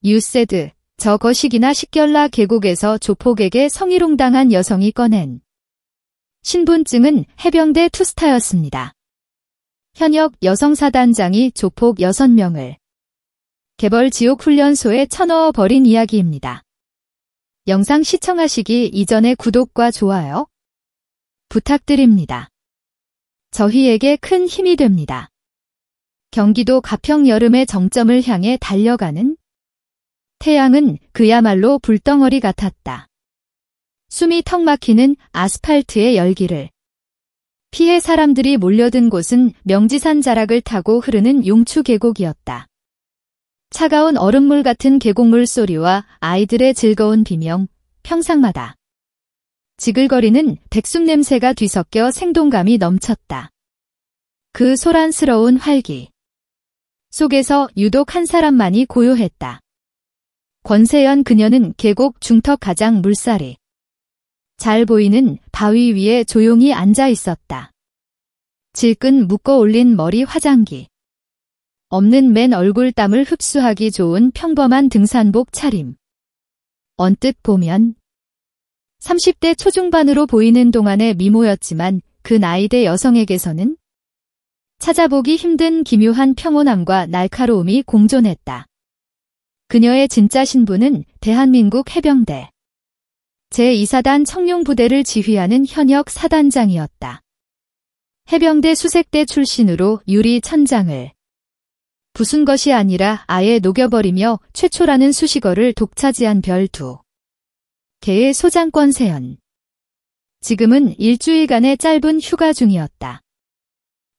유세드, 저 거식이나 식결라 계곡에서 조폭에게 성희롱당한 여성이 꺼낸 신분증은 해병대 투스타였습니다. 현역 여성사단장이 조폭 6명을 개벌지옥훈련소에 쳐넣어 버린 이야기입니다. 영상 시청하시기 이전에 구독과 좋아요 부탁드립니다. 저희에게 큰 힘이 됩니다. 경기도 가평 여름의 정점을 향해 달려가는 태양은 그야말로 불덩어리 같았다. 숨이 턱 막히는 아스팔트의 열기를 피해 사람들이 몰려든 곳은 명지산 자락을 타고 흐르는 용추 계곡이었다. 차가운 얼음물 같은 계곡물 소리와 아이들의 즐거운 비명, 평상마다 지글거리는 백숙 냄새가 뒤섞여 생동감이 넘쳤다. 그 소란스러운 활기 속에서 유독 한 사람만이 고요했다. 권세연 그녀는 계곡 중턱 가장 물살이 잘 보이는 바위 위에 조용히 앉아 있었다. 질끈 묶어 올린 머리 화장기. 없는 맨 얼굴 땀을 흡수하기 좋은 평범한 등산복 차림. 언뜻 보면 30대 초중반으로 보이는 동안의 미모였지만 그 나이대 여성에게서는 찾아보기 힘든 기묘한 평온함과 날카로움이 공존했다. 그녀의 진짜 신분은 대한민국 해병대 제2사단 청룡부대를 지휘하는 현역 사단장이었다. 해병대 수색대 출신으로 유리 천장을 부순 것이 아니라 아예 녹여버리며 최초라는 수식어를 독차지한 별두 개의 소장권 세연. 지금은 일주일간의 짧은 휴가 중이었다.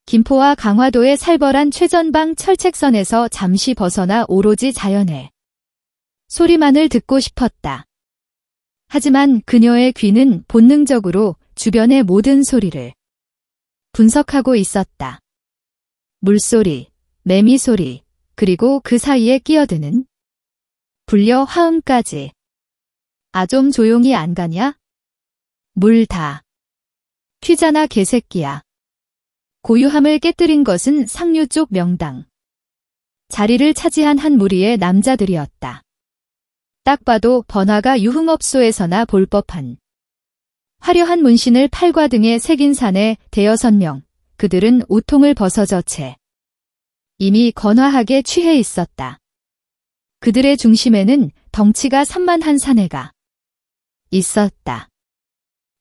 김포와 강화도의 살벌한 최전방 철책선에서 잠시 벗어나 오로지 자연의 소리만을 듣고 싶었다. 하지만 그녀의 귀는 본능적으로 주변의 모든 소리를 분석하고 있었다. 물소리, 매미소리, 그리고 그 사이에 끼어드는 불려 화음까지. 아, 좀 조용히 안 가냐? 물 다 튀잖아 개새끼야. 고요함을 깨뜨린 것은 상류 쪽 명당. 자리를 차지한 한 무리의 남자들이었다. 딱 봐도 번화가 유흥업소에서나 볼 법한 화려한 문신을 팔과 등에 새긴 사내 대여섯 명. 그들은 옷통을 벗어져 채 이미 건화하게 취해 있었다. 그들의 중심에는 덩치가 산만한 사내가 있었다.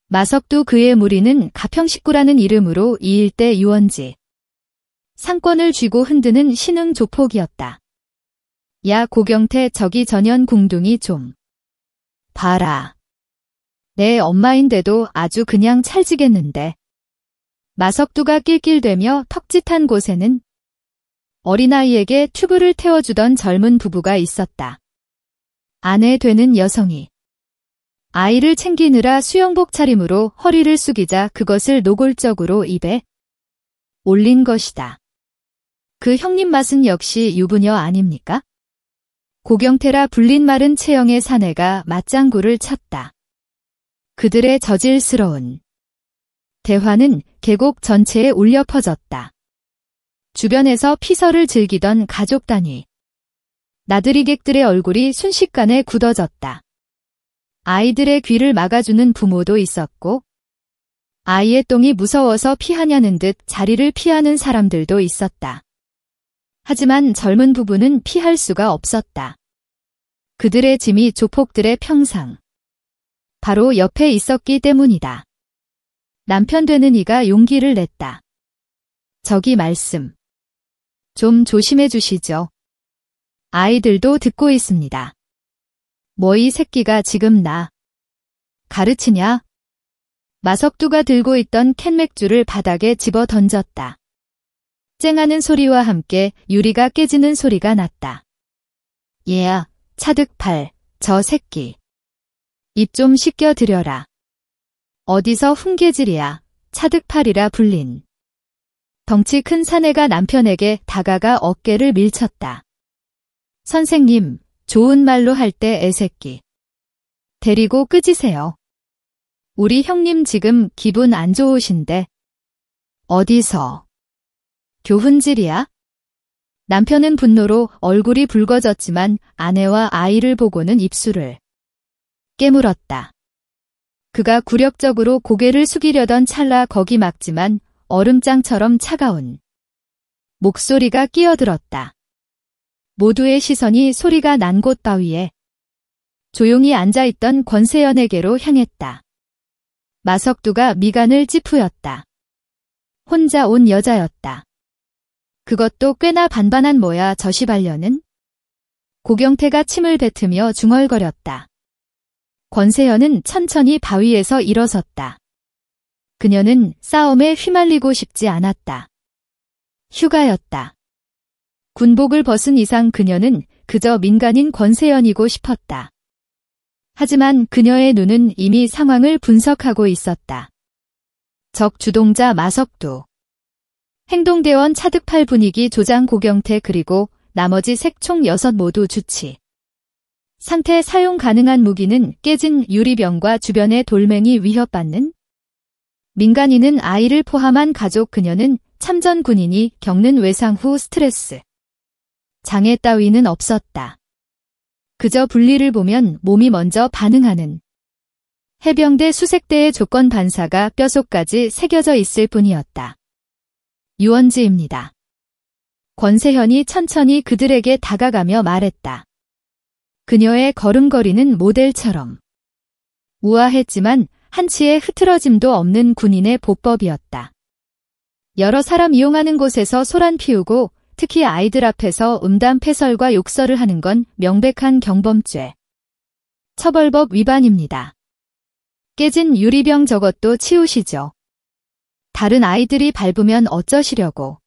마석두 그의 무리는 가평식구라는 이름으로 이 일대 유원지 상권을 쥐고 흔드는 신흥 조폭이었다. 야 고경태 저기 전현 궁둥이 좀 봐라. 내 엄마인데도 아주 그냥 찰지겠는데. 마석두가 낄낄대며 턱짓한 곳에는 어린아이에게 튜브를 태워주던 젊은 부부가 있었다. 아내 되는 여성이 아이를 챙기느라 수영복 차림으로 허리를 숙이자 그것을 노골적으로 입에 올린 것이다. 그 형님 맛은 역시 유부녀 아닙니까? 고경태라 불린 마른 체형의 사내가 맞장구를 쳤다. 그들의 저질스러운 대화는 계곡 전체에 울려 퍼졌다. 주변에서 피서를 즐기던 가족 단위 나들이객들의 얼굴이 순식간에 굳어졌다. 아이들의 귀를 막아주는 부모도 있었고 아이의 똥이 무서워서 피하냐는 듯 자리를 피하는 사람들도 있었다. 하지만 젊은 부부는 피할 수가 없었다. 그들의 짐이 조폭들의 평상 바로 옆에 있었기 때문이다. 남편 되는 이가 용기를 냈다. 저기 말씀 좀 조심해 주시죠. 아이들도 듣고 있습니다. 뭐 이 새끼가 지금 나 가르치냐? 마석두가 들고 있던 캔 맥주를 바닥에 집어 던졌다. 쨍하는 소리와 함께 유리가 깨지는 소리가 났다. 얘야, 차득팔, 저 새끼. 입 좀 씻겨 드려라. 어디서 훈계질이야, 차득팔이라 불린. 덩치 큰 사내가 남편에게 다가가 어깨를 밀쳤다. 선생님, 좋은 말로 할 때 애새끼. 데리고 끄지세요. 우리 형님 지금 기분 안 좋으신데. 어디서? 교훈질이야? 남편은 분노로 얼굴이 붉어졌지만 아내와 아이를 보고는 입술을 깨물었다. 그가 굴욕적으로 고개를 숙이려던 찰나 거기 막지만 얼음장처럼 차가운 목소리가 끼어들었다. 모두의 시선이 소리가 난 곳 바위에 조용히 앉아있던 권세연에게로 향했다. 마석두가 미간을 찌푸렸다. 혼자 온 여자였다. 그것도 꽤나 반반한 뭐야 저 시발년은? 고경태가 침을 뱉으며 중얼거렸다. 권세연은 천천히 바위에서 일어섰다. 그녀는 싸움에 휘말리고 싶지 않았다. 휴가였다. 군복을 벗은 이상 그녀는 그저 민간인 권세연이고 싶었다. 하지만 그녀의 눈은 이미 상황을 분석하고 있었다. 적 주동자 마석두. 행동대원 차득팔 분위기 조장 고경태 그리고 나머지 색총 6 모두 주치. 상태 사용 가능한 무기는 깨진 유리병과 주변의 돌멩이 위협받는 민간인은 아이를 포함한 가족 그녀는 참전 군인이 겪는 외상 후 스트레스. 장애 따위는 없었다. 그저 분리를 보면 몸이 먼저 반응하는 해병대 수색대의 조건 반사가 뼛속까지 새겨져 있을 뿐이었다. 유원지입니다. 권세현이 천천히 그들에게 다가가며 말했다. 그녀의 걸음걸이는 모델처럼 우아했지만 한치의 흐트러짐도 없는 군인의 보법이었다. 여러 사람 이용하는 곳에서 소란 피우고 특히 아이들 앞에서 음담 패설과 욕설을 하는 건 명백한 경범죄. 처벌법 위반입니다. 깨진 유리병 저것도 치우시죠. 다른 아이들이 밟으면 어쩌시려고.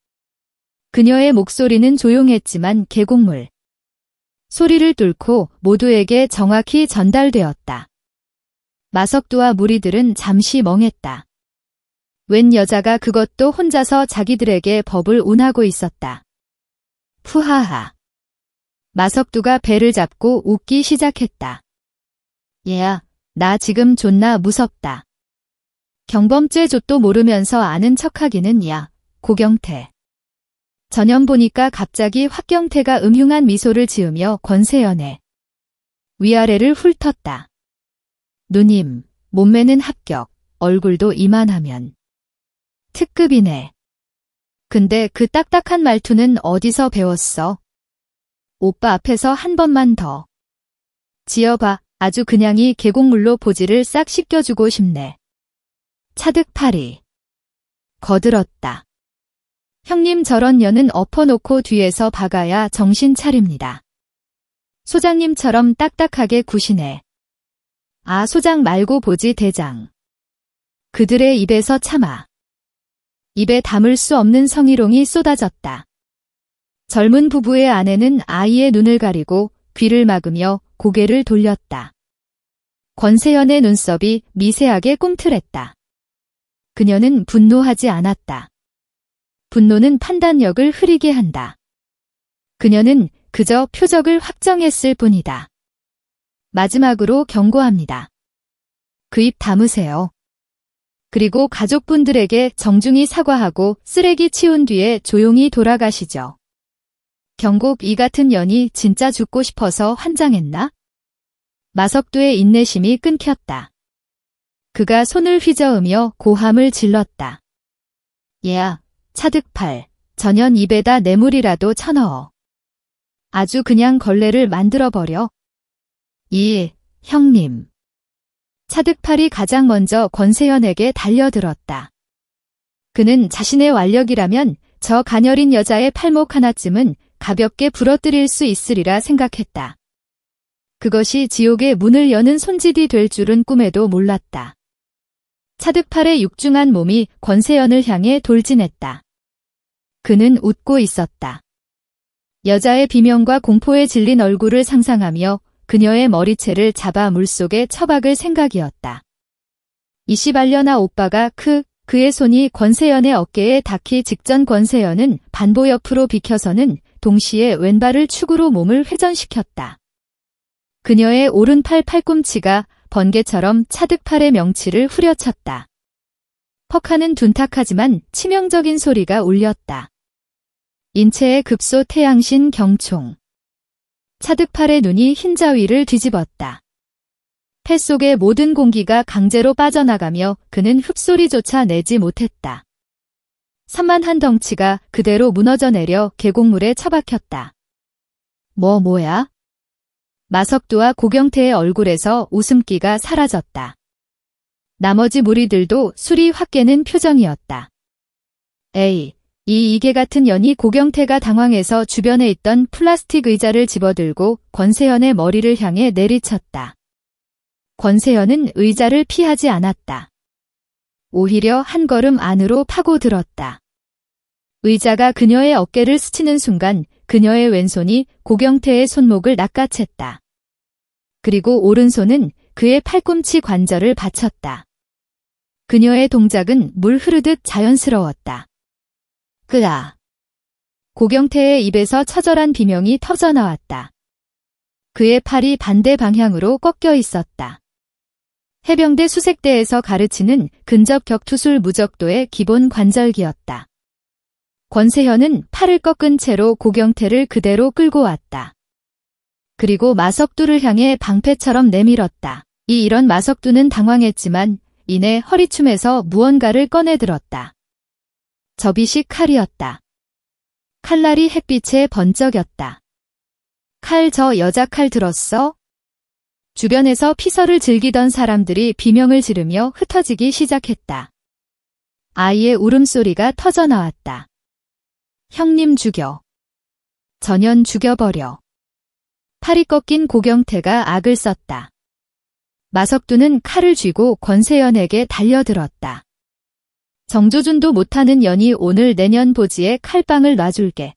그녀의 목소리는 조용했지만 계곡물. 소리를 뚫고 모두에게 정확히 전달되었다. 마석두와 무리들은 잠시 멍했다. 웬 여자가 그것도 혼자서 자기들에게 법을 운하고 있었다. 푸하하. 마석두가 배를 잡고 웃기 시작했다. 얘야, 나 지금 존나 무섭다. 경범죄 좆도 모르면서 아는 척하기는 야, 고경태. 전염 보니까 갑자기 확경태가 음흉한 미소를 지으며 권세연의 위아래를 훑었다. 누님, 몸매는 합격, 얼굴도 이만하면 특급이네. 근데 그 딱딱한 말투는 어디서 배웠어? 오빠 앞에서 한 번만 더 지어봐. 아주 그냥이 계곡물로 보지를 싹 씻겨주고 싶네. 차득팔이 거들었다. 형님 저런 년은 엎어놓고 뒤에서 박아야 정신 차립니다. 소장님처럼 딱딱하게 구시네. 아 소장 말고 보지 대장. 그들의 입에서 참아. 입에 담을 수 없는 성희롱이 쏟아졌다. 젊은 부부의 아내는 아이의 눈을 가리고 귀를 막으며 고개를 돌렸다. 권세연의 눈썹이 미세하게 꿈틀했다. 그녀는 분노하지 않았다. 분노는 판단력을 흐리게 한다. 그녀는 그저 표적을 확정했을 뿐이다. 마지막으로 경고합니다. 그 입 다무세요. 그리고 가족분들에게 정중히 사과하고 쓰레기 치운 뒤에 조용히 돌아가시죠. 경곱 이 같은 년이 진짜 죽고 싶어서 환장했나? 마석두의 인내심이 끊겼다. 그가 손을 휘저으며 고함을 질렀다. 얘야, 차득팔, 전연 입에다 뇌물이라도 쳐넣어. 아주 그냥 걸레를 만들어버려. 형님. 차득팔이 가장 먼저 권세연에게 달려들었다. 그는 자신의 완력이라면 저 가녀린 여자의 팔목 하나쯤은 가볍게 부러뜨릴 수 있으리라 생각했다. 그것이 지옥의 문을 여는 손짓이 될 줄은 꿈에도 몰랐다. 차득팔의 육중한 몸이 권세연을 향해 돌진했다. 그는 웃고 있었다. 여자의 비명과 공포에 질린 얼굴을 상상하며 그녀의 머리채를 잡아 물속에 처박을 생각이었다. 이시발려나 오빠가 그의 손이 권세연의 어깨에 닿기 직전 권세연은 반보 옆으로 비켜서는 동시에 왼발을 축으로 몸을 회전시켰다. 그녀의 오른팔 팔꿈치가 번개처럼 차득팔의 명치를 후려쳤다. 퍽하는 둔탁하지만 치명적인 소리가 울렸다. 인체의 급소 태양신 경총. 차득팔의 눈이 흰자위를 뒤집었다. 폐 속의 모든 공기가 강제로 빠져나가며 그는 흡소리조차 내지 못했다. 산만한 덩치가 그대로 무너져 내려 계곡물에 처박혔다. 뭐야? 마석두와 고경태의 얼굴에서 웃음기가 사라졌다. 나머지 무리들도 술이 확 깨는 표정이었다. 에이, 이 이개 같은 년이. 고경태가 당황해서 주변에 있던 플라스틱 의자를 집어들고 권세현의 머리를 향해 내리쳤다. 권세현은 의자를 피하지 않았다. 오히려 한 걸음 안으로 파고들었다. 의자가 그녀의 어깨를 스치는 순간 그녀의 왼손이 고경태의 손목을 낚아챘다. 그리고 오른손은 그의 팔꿈치 관절을 받쳤다. 그녀의 동작은 물 흐르듯 자연스러웠다. 그아. 고경태의 입에서 처절한 비명이 터져나왔다. 그의 팔이 반대 방향으로 꺾여 있었다. 해병대 수색대에서 가르치는 근접 격투술 무적도의 기본 관절기였다. 권세현은 팔을 꺾은 채로 고경태를 그대로 끌고 왔다. 그리고 마석두를 향해 방패처럼 내밀었다. 이런 마석두는 당황했지만 이내 허리춤에서 무언가를 꺼내들었다. 접이식 칼이었다. 칼날이 햇빛에 번쩍였다. 칼, 저 여자 칼 들었어? 주변에서 피서를 즐기던 사람들이 비명을 지르며 흩어지기 시작했다. 아이의 울음소리가 터져나왔다. 형님 죽여. 전현 죽여버려. 팔이 꺾인 고경태가 악을 썼다. 마석두는 칼을 쥐고 권세현에게 달려들었다. 정조준도 못하는 년이 오늘 내년 보지에 칼빵을 놔줄게.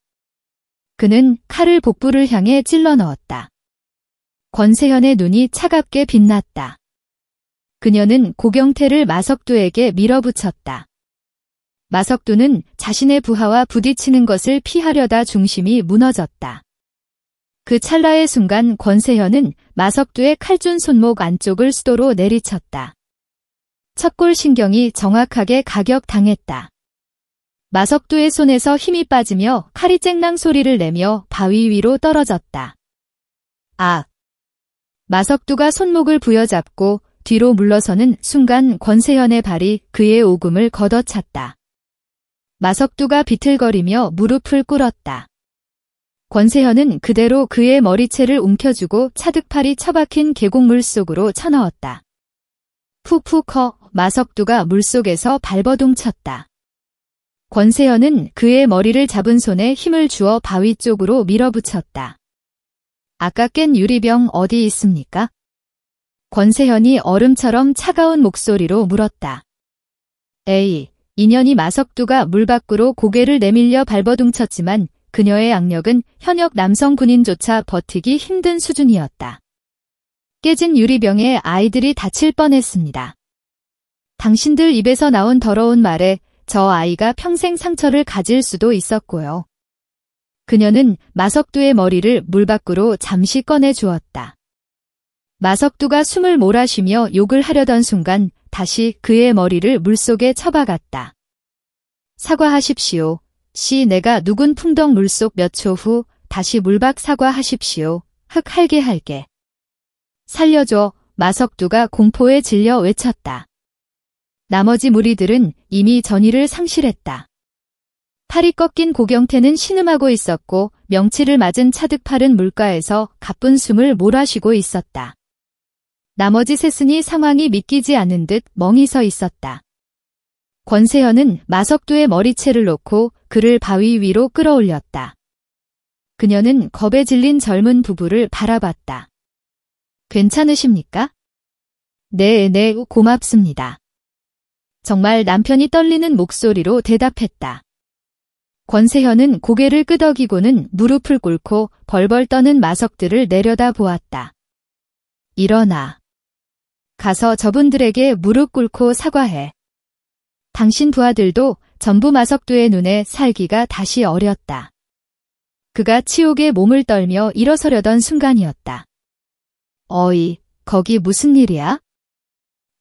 그는 칼을 복부를 향해 찔러 넣었다. 권세현의 눈이 차갑게 빛났다. 그녀는 고경태를 마석두에게 밀어붙였다. 마석두는 자신의 부하와 부딪히는 것을 피하려다 중심이 무너졌다. 그 찰나의 순간 권세현은 마석두의 칼준 손목 안쪽을 수도로 내리쳤다. 척골 신경이 정확하게 가격당했다. 마석두의 손에서 힘이 빠지며 칼이 쨍랑 소리를 내며 바위 위로 떨어졌다. 아! 마석두가 손목을 부여잡고 뒤로 물러서는 순간 권세현의 발이 그의 오금을 걷어찼다. 마석두가 비틀거리며 무릎을 꿇었다. 권세현은 그대로 그의 머리채를 움켜쥐고 차득팔이 처박힌 계곡물 속으로 쳐넣었다. 푹푹 허. 마석두가 물속에서 발버둥 쳤다. 권세현은 그의 머리를 잡은 손에 힘을 주어 바위 쪽으로 밀어붙였다. 아까 깬 유리병 어디 있습니까? 권세현이 얼음처럼 차가운 목소리로 물었다. 에이, 인연이. 마석두가 물 밖으로 고개를 내밀려 발버둥 쳤지만 그녀의 악력은 현역 남성 군인조차 버티기 힘든 수준이었다. 깨진 유리병에 아이들이 다칠 뻔했습니다. 당신들 입에서 나온 더러운 말에 저 아이가 평생 상처를 가질 수도 있었고요. 그녀는 마석두의 머리를 물 밖으로 잠시 꺼내 주었다. 마석두가 숨을 몰아쉬며 욕을 하려던 순간 다시 그의 머리를 물속에 처박았다. 사과하십시오. 내가 눅은 풍덩 물속 몇 초 후 다시 물박 사과하십시오. 흑할게 할게. 살려줘. 마석두가 공포에 질려 외쳤다. 나머지 무리들은 이미 전의를 상실했다. 팔이 꺾인 고경태는 신음하고 있었고 명치를 맞은 차득팔은 물가에서 가쁜 숨을 몰아쉬고 있었다. 나머지 셋은 상황이 믿기지 않는 듯 멍히 서 있었다. 권세현은 마석두의 머리채를 놓고 그를 바위 위로 끌어올렸다. 그녀는 겁에 질린 젊은 부부를 바라봤다. 괜찮으십니까? 네, 고맙습니다. 정말 남편이 떨리는 목소리로 대답했다. 권세현은 고개를 끄덕이고는 무릎을 꿇고 벌벌 떠는 마석들을 내려다 보았다. 일어나. 가서 저분들에게 무릎 꿇고 사과해. 당신 부하들도. 전부. 마석두의 눈에 살기가 다시 어렸다. 그가 치욕에 몸을 떨며 일어서려던 순간이었다. 어이, 거기 무슨 일이야?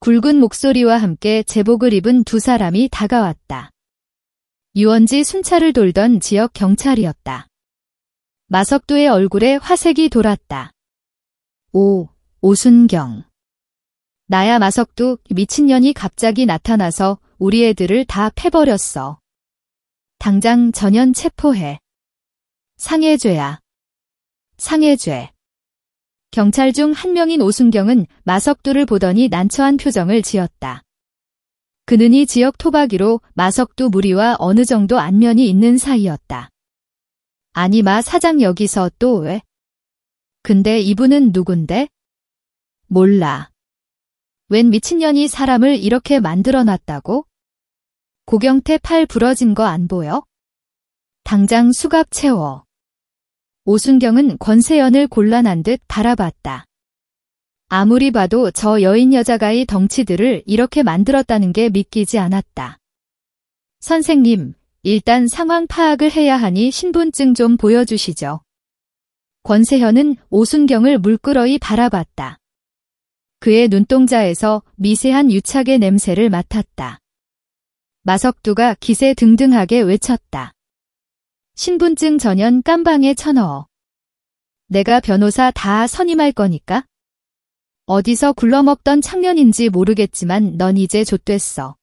굵은 목소리와 함께 제복을 입은 두 사람이 다가왔다. 유원지 순찰을 돌던 지역 경찰이었다. 마석두의 얼굴에 화색이 돌았다. 오순경. 나야 마석두, 미친년이 갑자기 나타나서 우리 애들을 다 패버렸어. 당장 전현 체포해. 상해죄야. 상해죄. 경찰 중 한 명인 오순경은 마석두를 보더니 난처한 표정을 지었다. 그는 이 지역 토박이로 마석두 무리와 어느 정도 안면이 있는 사이였다. 아니 마 사장 여기서 또 왜? 근데 이분은 누군데? 몰라. 웬 미친년이 사람을 이렇게 만들어놨다고? 고경태 팔 부러진 거 안 보여? 당장 수갑 채워. 오순경은 권세연을 곤란한 듯 바라봤다. 아무리 봐도 저 여인 여자가의 덩치들을 이렇게 만들었다는 게 믿기지 않았다. 선생님, 일단 상황 파악을 해야 하니 신분증 좀 보여주시죠. 권세현은 오순경을 물끄러이 바라봤다. 그의 눈동자에서 미세한 유착의 냄새를 맡았다. 마석두가 기세등등하게 외쳤다. 신분증 전현 깜방에 쳐넣어. 내가 변호사 다 선임할 거니까. 어디서 굴러먹던 청년인지 모르겠지만 넌 이제 좆됐어.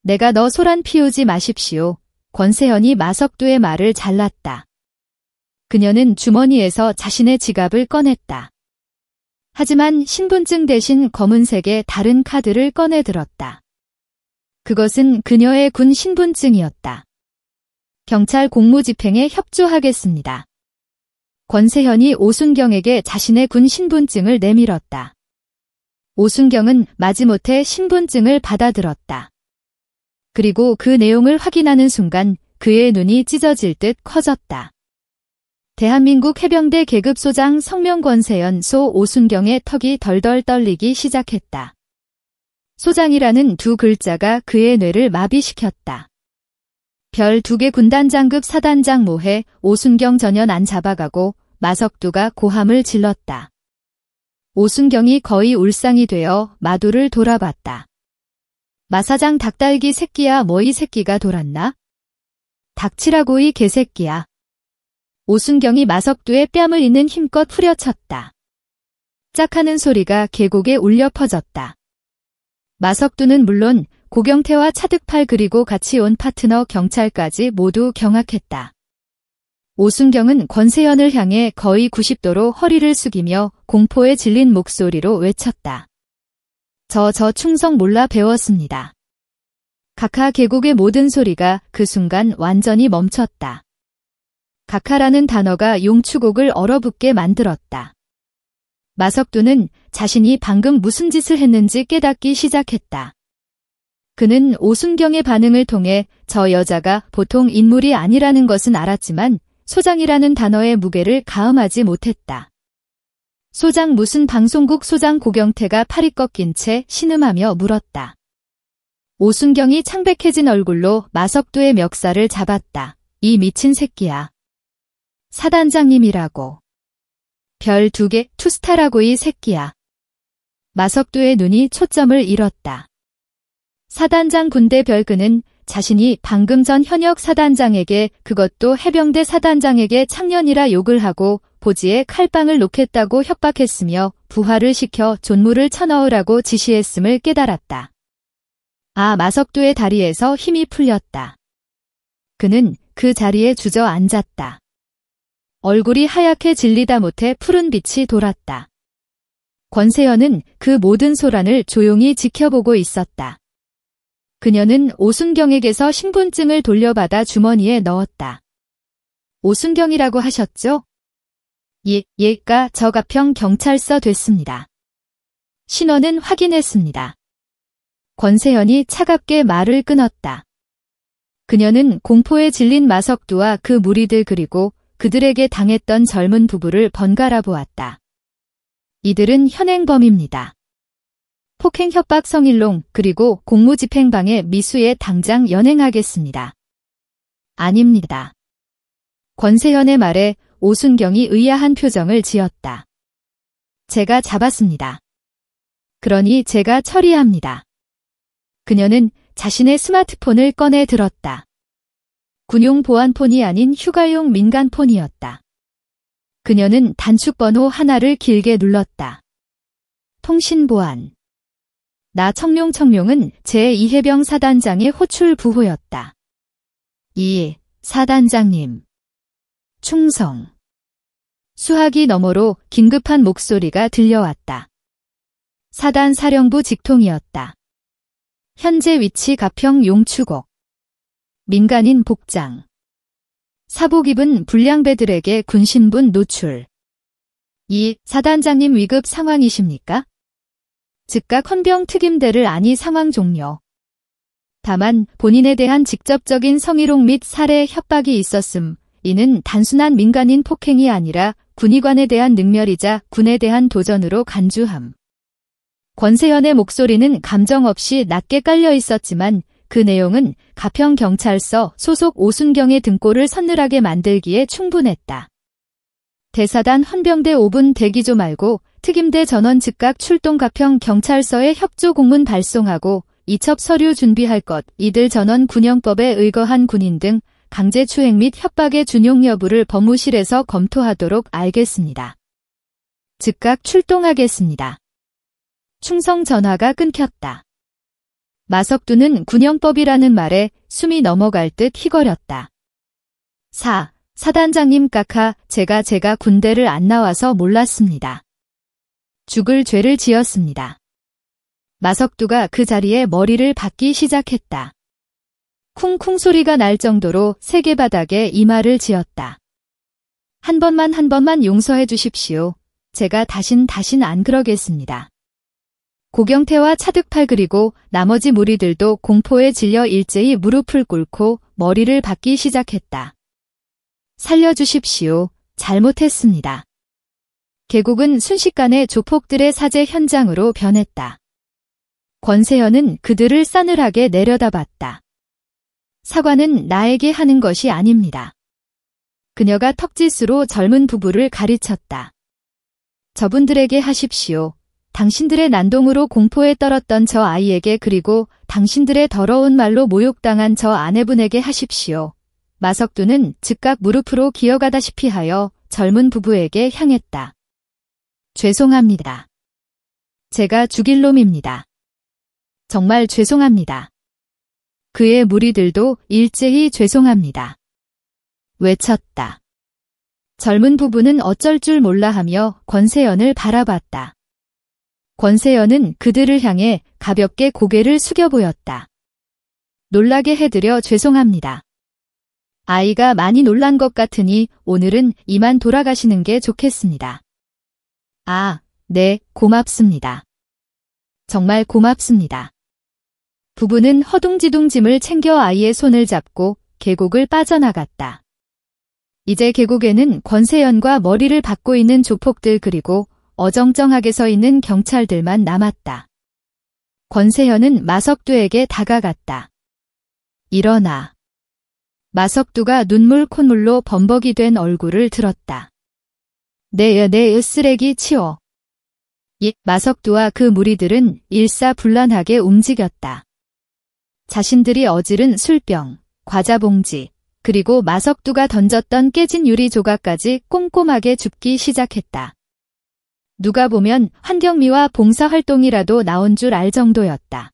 내가 너 소란 피우지 마십시오. 권세현이 마석두의 말을 잘랐다. 그녀는 주머니에서 자신의 지갑을 꺼냈다. 하지만 신분증 대신 검은색의 다른 카드를 꺼내들었다. 그것은 그녀의 군 신분증이었다. 경찰 공무집행에 협조하겠습니다. 권세현이 오순경에게 자신의 군 신분증을 내밀었다. 오순경은 마지못해 신분증을 받아들었다. 그리고 그 내용을 확인하는 순간 그의 눈이 찢어질 듯 커졌다. 대한민국 해병대 계급소장 성명 권세현 소 오순경의 턱이 덜덜 떨리기 시작했다. 소장이라는 두 글자가 그의 뇌를 마비시켰다. 별 2개 군단장급 사단장 모해 오순경 전현 안 잡아가고 마석두가 고함을 질렀다. 오순경이 거의 울상이 되어 마두를 돌아봤다. 마사장 닭달기 새끼야 뭐 이 새끼가 돌았나? 닥치라고 이 개새끼야. 오순경이 마석두의 뺨을 있는 힘껏 후려쳤다. 짝하는 소리가 계곡에 울려 퍼졌다. 마석두는 물론 고경태와 차득팔 그리고 같이 온 파트너 경찰까지 모두 경악했다. 오순경은 권세현을 향해 거의 90도로 허리를 숙이며 공포에 질린 목소리로 외쳤다. 저 충성 몰라 배웠습니다. 각하 계곡의 모든 소리가 그 순간 완전히 멈췄다. 각하라는 단어가 용추곡을 얼어붙게 만들었다. 마석두는 자신이 방금 무슨 짓을 했는지 깨닫기 시작했다. 그는 오순경의 반응을 통해 저 여자가 보통 인물이 아니라는 것은 알았지만 소장이라는 단어의 무게를 가늠하지 못했다. 소장 무슨 방송국 소장 고경태가 팔이 꺾인 채 신음하며 물었다. 오순경이 창백해진 얼굴로 마석두의 멱살을 잡았다. 이 미친 새끼야. 사단장님이라고. 별 2개 투스타라고 이 새끼야. 마석두의 눈이 초점을 잃었다. 사단장 군대 별그는 자신이 방금 전 현역 사단장에게 그것도 해병대 사단장에게 창년이라 욕을 하고 보지에 칼빵을 놓겠다고 협박했으며 부하를 시켜 존무를 쳐넣으라고 지시했음을 깨달았다. 마석두의 다리에서 힘이 풀렸다. 그는 그 자리에 주저앉았다. 얼굴이 하얗게 질리다 못해 푸른 빛이 돌았다. 권세현은 그 모든 소란을 조용히 지켜보고 있었다. 그녀는 오순경에게서 신분증을 돌려받아 주머니에 넣었다. 오순경이라고 하셨죠? 예가 저 가평 경찰서 됐습니다. 신원은 확인했습니다. 권세현이 차갑게 말을 끊었다. 그녀는 공포에 질린 마석두와 그 무리들 그리고 그들에게 당했던 젊은 부부를 번갈아 보았다. 이들은 현행범입니다. 폭행 협박 성일롱 그리고 공무집행방해 미수에 당장 연행하겠습니다. 아닙니다. 권세현의 말에 오순경이 의아한 표정을 지었다. 제가 잡았습니다. 그러니 제가 처리합니다. 그녀는 자신의 스마트폰을 꺼내 들었다. 군용 보안폰이 아닌 휴가용 민간폰이었다. 그녀는 단축번호 하나를 길게 눌렀다. 통신보안. 나 청룡은 제2해병 사단장의 호출 부호였다. 사단장님. 충성. 수화기 너머로 긴급한 목소리가 들려왔다. 사단 사령부 직통이었다. 현재 위치 가평 용추곡. 민간인 복장. 사복 입은 불량배들에게 군신분 노출. 사단장님 위급 상황이십니까? 즉각 헌병 특임대를 안이 상황 종료. 다만 본인에 대한 직접적인 성희롱 및 살해 협박이 있었음. 이는 단순한 민간인 폭행이 아니라 군의관에 대한 능멸이자 군에 대한 도전으로 간주함. 권세현의 목소리는 감정 없이 낮게 깔려 있었지만 그 내용은 가평경찰서 소속 오순경의 등골을 서늘하게 만들기에 충분했다. 대사단 헌병대 5분 대기조 말고 특임대 전원 즉각 출동 가평경찰서에 협조 공문 발송하고 이첩 서류 준비할 것. 이들 전원 군형법에 의거한 군인 등 강제추행 및 협박의 준용 여부를 법무실에서 검토하도록 알겠습니다. 즉각 출동하겠습니다. 충성 전화가 끊겼다. 마석두는 군형법이라는 말에 숨이 넘어갈 듯 희거렸다. 사단장님 까카, 제가 군대를 안 나와서 몰랐습니다. 죽을 죄를 지었습니다. 마석두가 그 자리에 머리를 박기 시작했다. 쿵쿵 소리가 날 정도로 세계바닥에 이마를 지었다. 한 번만 용서해 주십시오. 제가 다신 안 그러겠습니다. 고경태와 차득팔 그리고 나머지 무리들도 공포에 질려 일제히 무릎을 꿇고 머리를 박기 시작했다. 살려주십시오. 잘못했습니다. 계곡은 순식간에 조폭들의 사제 현장으로 변했다. 권세현은 그들을 싸늘하게 내려다봤다. 사과는 나에게 하는 것이 아닙니다. 그녀가 턱짓으로 젊은 부부를 가르쳤다. 저분들에게 하십시오. 당신들의 난동으로 공포에 떨었던 저 아이에게 그리고 당신들의 더러운 말로 모욕당한 저 아내분에게 하십시오. 마석두는 즉각 무릎으로 기어가다시피 하여 젊은 부부에게 향했다. 죄송합니다. 제가 죽일 놈입니다. 정말 죄송합니다. 그의 무리들도 일제히 죄송합니다. 외쳤다. 젊은 부부는 어쩔 줄 몰라 하며 권세연을 바라봤다. 권세연은 그들을 향해 가볍게 고개를 숙여 보였다. 놀라게 해드려 죄송합니다. 아이가 많이 놀란 것 같으니 오늘은 이만 돌아가시는 게 좋겠습니다. 네, 고맙습니다. 정말 고맙습니다. 부부는 허둥지둥 짐을 챙겨 아이의 손을 잡고 계곡을 빠져나갔다. 이제 계곡에는 권세연과 머리를 박고 있는 조폭들 그리고 어정쩡하게 서 있는 경찰들만 남았다. 권세현은 마석두에게 다가갔다. 일어나. 마석두가 눈물 콧물로 범벅이 된 얼굴을 들었다. 내 쓰레기 치워. 마석두와 그 무리들은 일사불란하게 움직였다. 자신들이 어지른 술병, 과자봉지, 그리고 마석두가 던졌던 깨진 유리 조각까지 꼼꼼하게 줍기 시작했다. 누가 보면 환경미화 봉사활동이라도 나온 줄 알 정도였다.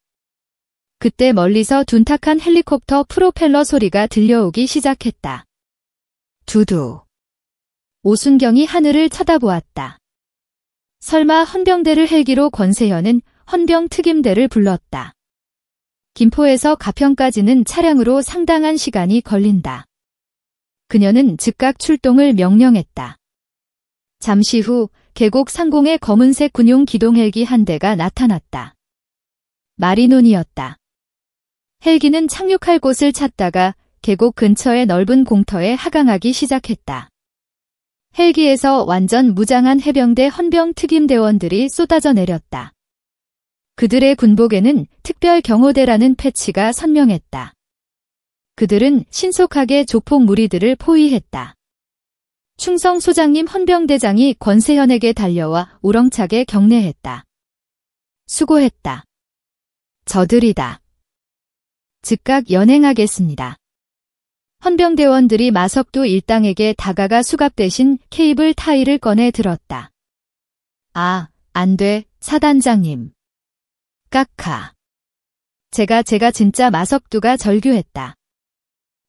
그때 멀리서 둔탁한 헬리콥터 프로펠러 소리가 들려오기 시작했다. 두두. 오순경이 하늘을 쳐다보았다. 설마 헌병대를 헬기로 권세현은 헌병 특임대를 불렀다. 김포에서 가평까지는 차량으로 상당한 시간이 걸린다. 그녀는 즉각 출동을 명령했다. 잠시 후 계곡 상공에 검은색 군용 기동 헬기 한 대가 나타났다. 마리논이었다. 헬기는 착륙할 곳을 찾다가 계곡 근처의 넓은 공터에 하강하기 시작했다. 헬기에서 완전 무장한 해병대 헌병 특임대원들이 쏟아져 내렸다. 그들의 군복에는 특별경호대라는 패치가 선명했다. 그들은 신속하게 조폭 무리들을 포위했다. 충성 소장님 헌병대장이 권세현에게 달려와 우렁차게 경례했다. 수고했다. 저들이다. 즉각 연행하겠습니다. 헌병대원들이 마석두 일당에게 다가가 수갑 대신 케이블 타이를 꺼내 들었다. 아, 안 돼, 사단장님. 까카. 제가 진짜 마석두가 절규했다.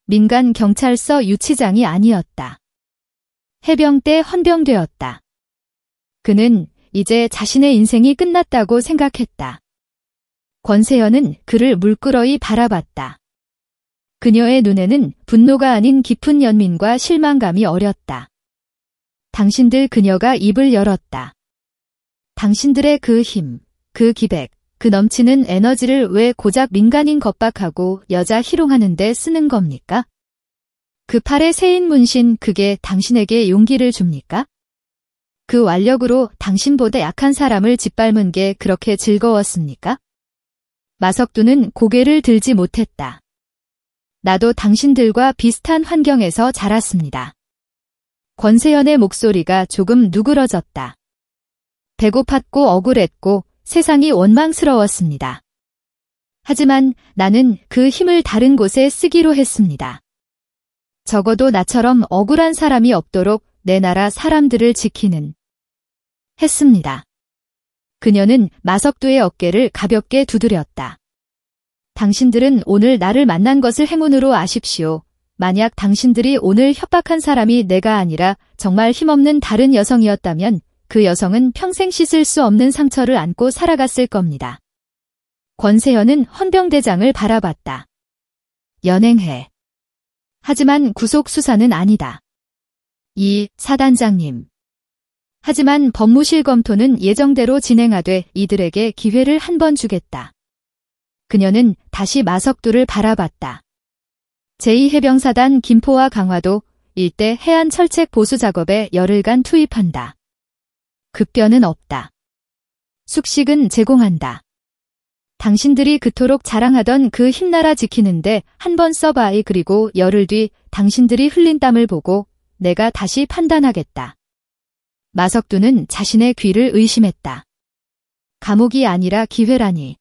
민간 경찰서 유치장이 아니었다. 해병대 헌병되었다. 그는 이제 자신의 인생이 끝났다고 생각했다. 권세현은 그를 물끄러이 바라봤다. 그녀의 눈에는 분노가 아닌 깊은 연민과 실망감이 어렸다. 당신들 그녀가 입을 열었다. 당신들의 그 힘, 그 기백, 그 넘치는 에너지를 왜 고작 민간인 겁박하고 여자 희롱하는 데 쓰는 겁니까? 그 팔에 새인 문신 그게 당신에게 용기를 줍니까? 그 완력으로 당신보다 약한 사람을 짓밟은 게 그렇게 즐거웠습니까? 마석두는 고개를 들지 못했다. 나도 당신들과 비슷한 환경에서 자랐습니다. 권세현의 목소리가 조금 누그러졌다. 배고팠고 억울했고 세상이 원망스러웠습니다. 하지만 나는 그 힘을 다른 곳에 쓰기로 했습니다. 적어도 나처럼 억울한 사람이 없도록 내 나라 사람들을 지키는 했습니다. 그녀는 마석두의 어깨를 가볍게 두드렸다. 당신들은 오늘 나를 만난 것을 행운으로 아십시오. 만약 당신들이 오늘 협박한 사람이 내가 아니라 정말 힘없는 다른 여성이었다면 그 여성은 평생 씻을 수 없는 상처를 안고 살아갔을 겁니다. 권세현은 헌병대장을 바라봤다. 연행해. 하지만 구속 수사는 아니다. 이 사단장님. 하지만 법무실 검토는 예정대로 진행하되 이들에게 기회를 한 번 주겠다. 그녀는 다시 마석두를 바라봤다. 제2해병사단 김포와 강화도 일대 해안 철책 보수 작업에 열흘간 투입한다. 급변은 없다. 숙식은 제공한다. 당신들이 그토록 자랑하던 그 힘나라 지키는데 한 번 써봐이 그리고 열흘 뒤 당신들이 흘린 땀을 보고 내가 다시 판단하겠다. 마석두는 자신의 귀를 의심했다. 감옥이 아니라 기회라니.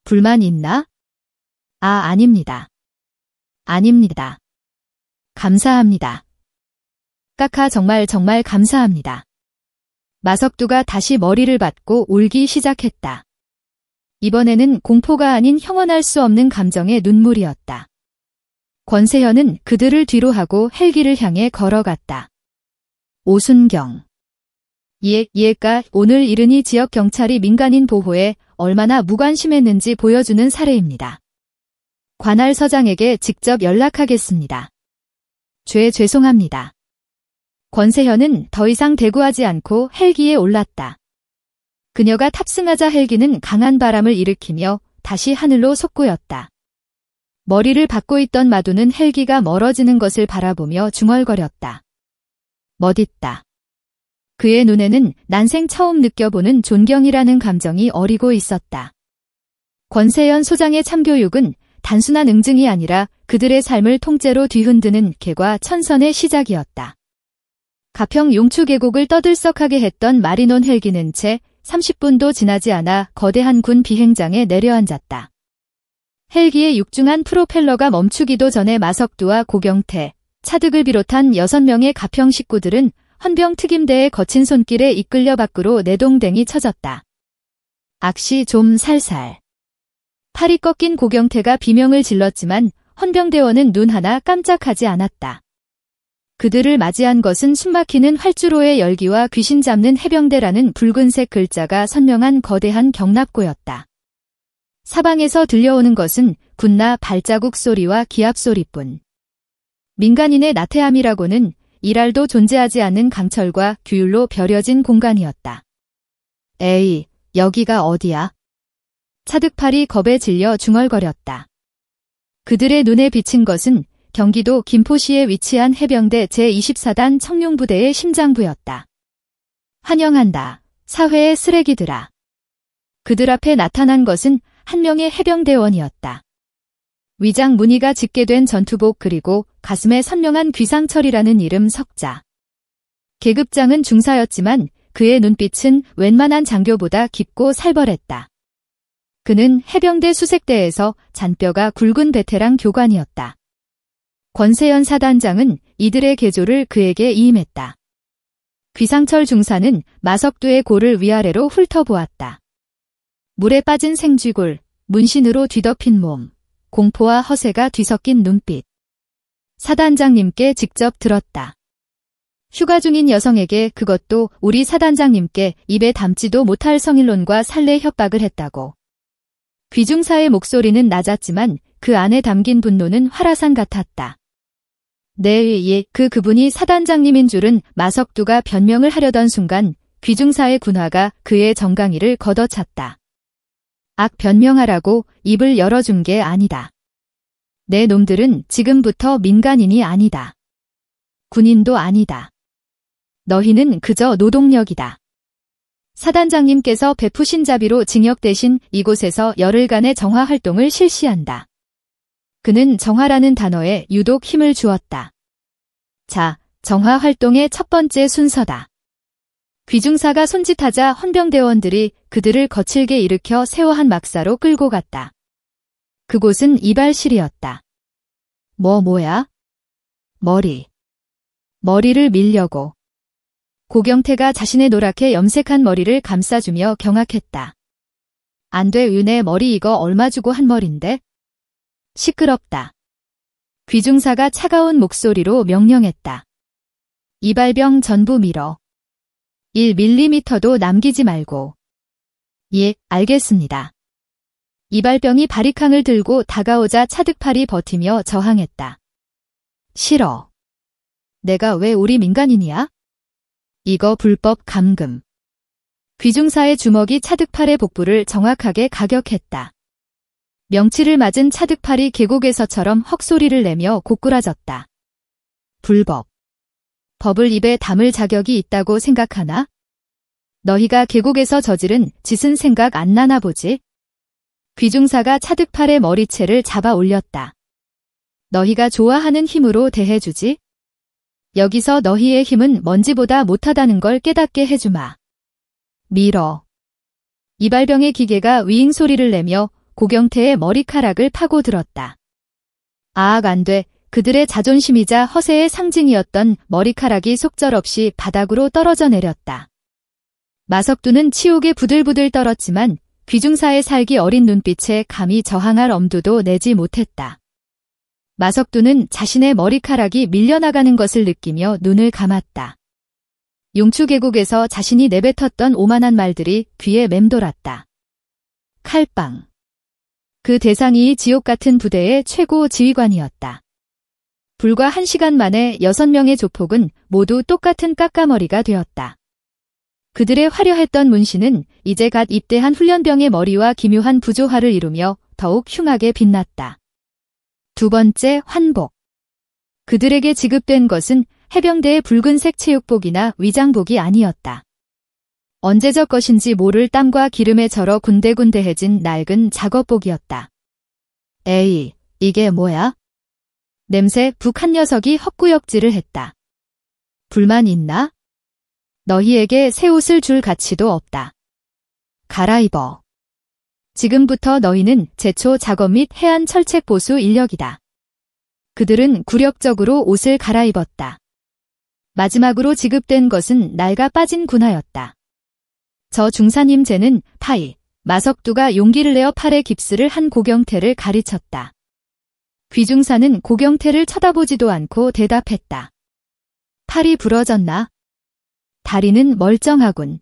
불만 있나? 아, 아닙니다. 아닙니다. 감사합니다. 까카 정말 감사합니다. 마석두가 다시 머리를 받고 울기 시작했다. 이번에는 공포가 아닌 형언할 수 없는 감정의 눈물이었다. 권세현은 그들을 뒤로 하고 헬기를 향해 걸어갔다. 오순경. 예까 오늘 이른이 지역 경찰이 민간인 보호에 얼마나 무관심했는지 보여주는 사례입니다. 관할 서장에게 직접 연락하겠습니다. 죄송합니다. 권세현은 더 이상 대구하지 않고 헬기에 올랐다. 그녀가 탑승하자 헬기는 강한 바람을 일으키며 다시 하늘로 솟구였다. 머리를 박고 있던 마두는 헬기가 멀어지는 것을 바라보며 중얼거렸다. 멋있다. 그의 눈에는 난생 처음 느껴보는 존경이라는 감정이 어리고 있었다. 권세현 소장의 참교육은 단순한 응징이 아니라 그들의 삶을 통째로 뒤흔드는 개과 천선의 시작이었다. 가평 용추 계곡을 떠들썩하게 했던 마리논 헬기는 채 30분도 지나지 않아 거대한 군 비행장에 내려앉았다. 헬기의 육중한 프로펠러가 멈추기도 전에 마석두와 고경태, 차득을 비롯한 6명의 가평 식구들은 헌병 특임대의 거친 손길에 이끌려 밖으로 내동댕이 쳐졌다. 악시 좀 살살. 팔이 꺾인 고경태가 비명을 질렀지만 헌병대원은 눈 하나 깜짝하지 않았다. 그들을 맞이한 것은 숨막히는 활주로의 열기와 귀신 잡는 해병대라는 붉은색 글자가 선명한 거대한 경납고였다. 사방에서 들려오는 것은 군나 발자국 소리와 기합 소리뿐. 민간인의 나태함이라고는 일할도 존재하지 않는 강철과 규율로 벼려진 공간이었다. 에이, 여기가 어디야? 차득팔이 겁에 질려 중얼거렸다. 그들의 눈에 비친 것은 경기도 김포시에 위치한 해병대 제24단 청룡부대의 심장부였다. 환영한다, 사회의 쓰레기들아. 그들 앞에 나타난 것은 한 명의 해병대원이었다. 위장 무늬가 짙게 된 전투복 그리고 가슴에 선명한 귀상철이라는 이름 석자. 계급장은 중사였지만 그의 눈빛은 웬만한 장교보다 깊고 살벌했다. 그는 해병대 수색대에서 잔뼈가 굵은 베테랑 교관이었다. 권세현 사단장은 이들의 계조를 그에게 이임했다. 귀상철 중사는 마석두의 골을 위아래로 훑어보았다. 물에 빠진 생쥐골, 문신으로 뒤덮인 몸, 공포와 허세가 뒤섞인 눈빛. 사단장님께 직접 들었다. 휴가 중인 여성에게, 그것도 우리 사단장님께 입에 담지도 못할 성일론과 살래 협박을 했다고. 귀중사의 목소리는 낮았지만 그 안에 담긴 분노는 활화산 같았다. 네, 그분이 사단장님인 줄은 마석두가 변명을 하려던 순간 귀중사의 군화가 그의 정강이를 걷어찼다. 변명하라고 입을 열어준 게 아니다. 내 놈들은 지금부터 민간인이 아니다. 군인도 아니다. 너희는 그저 노동력이다. 사단장님께서 베푸신 자비로 징역 대신 이곳에서 열흘간의 정화 활동을 실시한다. 그는 정화라는 단어에 유독 힘을 주었다. 자, 정화 활동의 첫 번째 순서다. 귀중사가 손짓하자 헌병대원들이 그들을 거칠게 일으켜 세워한 막사로 끌고 갔다. 그곳은 이발실이었다. 뭐야? 머리를 밀려고. 고경태가 자신의 노랗게 염색한 머리를 감싸주며 경악했다. 안 돼, 은혜, 머리 이거 얼마 주고 한 머린데? 시끄럽다. 귀중사가 차가운 목소리로 명령했다. 이발병 전부 밀어. 1mm도 남기지 말고. 예, 알겠습니다. 이발병이 바리캉을 들고 다가오자 차득팔이 버티며 저항했다. 싫어. 내가 왜 우리 민간인이야? 이거 불법 감금. 귀중사의 주먹이 차득팔의 복부를 정확하게 가격했다. 명치를 맞은 차득팔이 계곡에서처럼 헉소리를 내며 고꾸라졌다. 불법. 법을 입에 담을 자격이 있다고 생각하나? 너희가 계곡에서 저지른 짓은 생각 안 나나 보지? 귀중사가 차득팔의 머리채를 잡아 올렸다. 너희가 좋아하는 힘으로 대해주지? 여기서 너희의 힘은 먼지보다 못하다는 걸 깨닫게 해주마. 밀어. 이발병의 기계가 위잉 소리를 내며 고경태의 머리카락을 파고들었다. 안 돼. 그들의 자존심이자 허세의 상징이었던 머리카락이 속절없이 바닥으로 떨어져 내렸다. 마석두는 치욕에 부들부들 떨었지만 귀중사의 살기 어린 눈빛에 감히 저항할 엄두도 내지 못했다. 마석두는 자신의 머리카락이 밀려나가는 것을 느끼며 눈을 감았다. 용추계곡에서 자신이 내뱉었던 오만한 말들이 귀에 맴돌았다. 칼빵. 그 대상이 지옥 같은 부대의 최고 지휘관이었다. 불과 1시간 만에 6명의 조폭은 모두 똑같은 까까머리가 되었다. 그들의 화려했던 문신은 이제 갓 입대한 훈련병의 머리와 기묘한 부조화를 이루며 더욱 흉하게 빛났다. 두 번째, 환복. 그들에게 지급된 것은 해병대의 붉은색 체육복이나 위장복이 아니었다. 언제적 것인지 모를 땀과 기름에 절어 군데군데해진 낡은 작업복이었다. 에이, 이게 뭐야? 냄새 북 한 녀석이 헛구역질을 했다. 불만 있나? 너희에게 새 옷을 줄 가치도 없다. 갈아입어. 지금부터 너희는 제초 작업 및 해안 철책 보수 인력이다. 그들은 굴욕적으로 옷을 갈아입었다. 마지막으로 지급된 것은 낡아 빠진 군화였다. 저 중사님 쟤는 파이. 마석두가 용기를 내어 팔에 깁스를 한 고경태를 가르쳤다. 귀중사는 고경태를 쳐다보지도 않고 대답했다. 팔이 부러졌나? 다리는 멀쩡하군.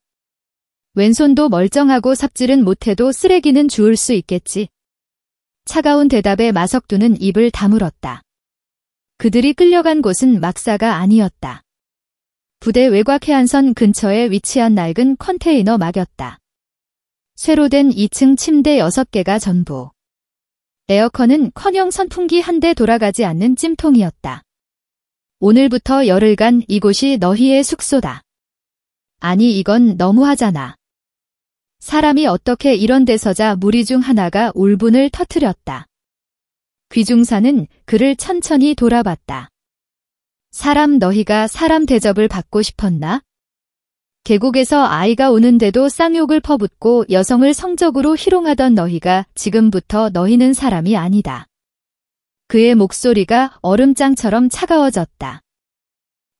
왼손도 멀쩡하고 삽질은 못해도 쓰레기는 주울 수 있겠지. 차가운 대답에 마석두는 입을 다물었다. 그들이 끌려간 곳은 막사가 아니었다. 부대 외곽 해안선 근처에 위치한 낡은 컨테이너 막이었다. 쇠로 된 2층 침대 6개가 전부. 에어컨은커녕 선풍기 한 대 돌아가지 않는 찜통이었다. 오늘부터 열흘간 이곳이 너희의 숙소다. 아니, 이건 너무하잖아. 사람이 어떻게 이런 데서 자. 무리 중 하나가 울분을 터뜨렸다. 귀중사는 그를 천천히 돌아봤다. 너희가 사람 대접을 받고 싶었나? 계곡에서 아이가 우는데도 쌍욕을 퍼붓고 여성을 성적으로 희롱하던 너희가 지금부터 너희는 사람이 아니다. 그의 목소리가 얼음장처럼 차가워졌다.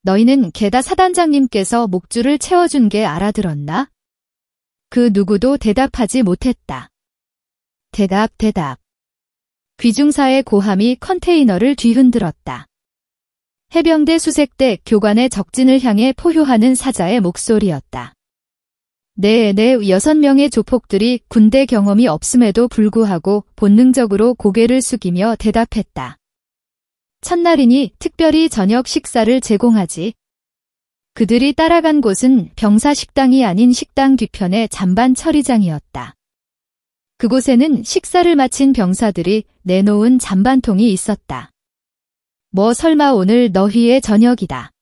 너희는 게다 사단장님께서 목줄을 채워준 게 알아들었나? 그 누구도 대답하지 못했다. 대답. 귀중사의 고함이 컨테이너를 뒤흔들었다. 해병대 수색대 교관의 적진을 향해 포효하는 사자의 목소리였다. 네, 6명의 조폭들이 군대 경험이 없음에도 불구하고 본능적으로 고개를 숙이며 대답했다. 첫날이니 특별히 저녁 식사를 제공하지. 그들이 따라간 곳은 병사 식당이 아닌 식당 뒤편의 잔반 처리장이었다. 그곳에는 식사를 마친 병사들이 내놓은 잔반통이 있었다. 뭐 설마 오늘 너희의 저녁이다.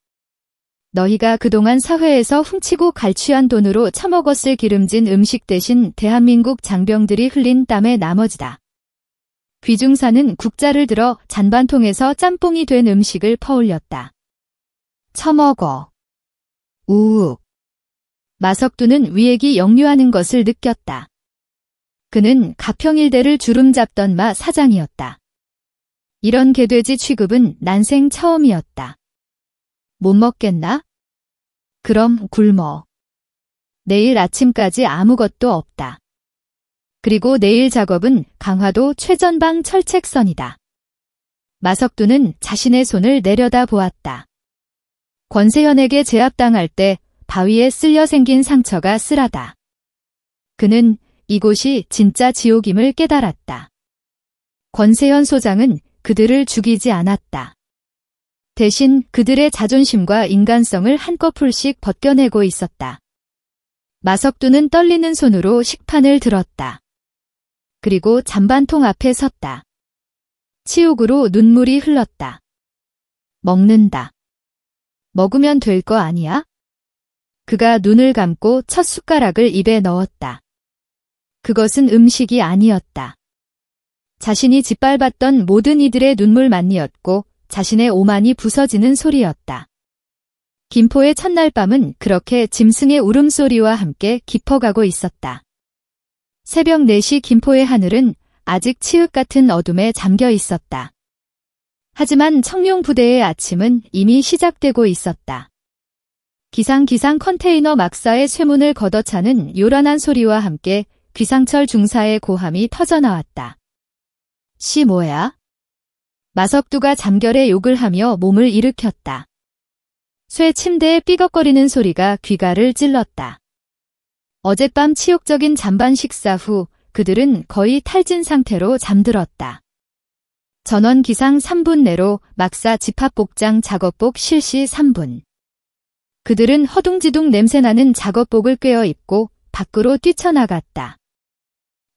너희가 그동안 사회에서 훔치고 갈취한 돈으로 처먹었을 기름진 음식 대신 대한민국 장병들이 흘린 땀의 나머지다. 귀중사는 국자를 들어 잔반통에서 짬뽕이 된 음식을 퍼올렸다. 처먹어. 우욱. 마석두는 위액이 역류하는 것을 느꼈다. 그는 가평일대를 주름잡던 마 사장이었다. 이런 개돼지 취급은 난생 처음이었다. 못 먹겠나? 그럼 굶어. 내일 아침까지 아무것도 없다. 그리고 내일 작업은 강화도 최전방 철책선이다. 마석두는 자신의 손을 내려다 보았다. 권세현에게 제압당할 때 바위에 쓸려 생긴 상처가 쓸하다. 그는 이곳이 진짜 지옥임을 깨달았다. 권세현 소장은 그들을 죽이지 않았다. 대신 그들의 자존심과 인간성을 한꺼풀씩 벗겨내고 있었다. 마석두는 떨리는 손으로 식판을 들었다. 그리고 잔반통 앞에 섰다. 치욕으로 눈물이 흘렀다. 먹는다. 먹으면 될 거 아니야? 그가 눈을 감고 첫 숟가락을 입에 넣었다. 그것은 음식이 아니었다. 자신이 짓밟았던 모든 이들의 눈물만이었고 자신의 오만이 부서지는 소리였다. 김포의 첫날 밤은 그렇게 짐승의 울음소리와 함께 깊어가고 있었다. 새벽 4시 김포의 하늘은 아직 치읓 같은 어둠에 잠겨 있었다. 하지만 청룡 부대의 아침은 이미 시작되고 있었다. 기상 컨테이너 막사의 쇠문을 걷어차는 요란한 소리와 함께 귀상철 중사의 고함이 터져나왔다. 씨 뭐야? 마석두가 잠결에 욕을 하며 몸을 일으켰다. 쇠 침대에 삐걱거리는 소리가 귀가를 찔렀다. 어젯밤 치욕적인 잔반 식사 후 그들은 거의 탈진 상태로 잠들었다. 전원 기상 3분 내로 막사 집합복장 작업복 실시 3분. 그들은 허둥지둥 냄새나는 작업복을 꿰어 입고 밖으로 뛰쳐나갔다.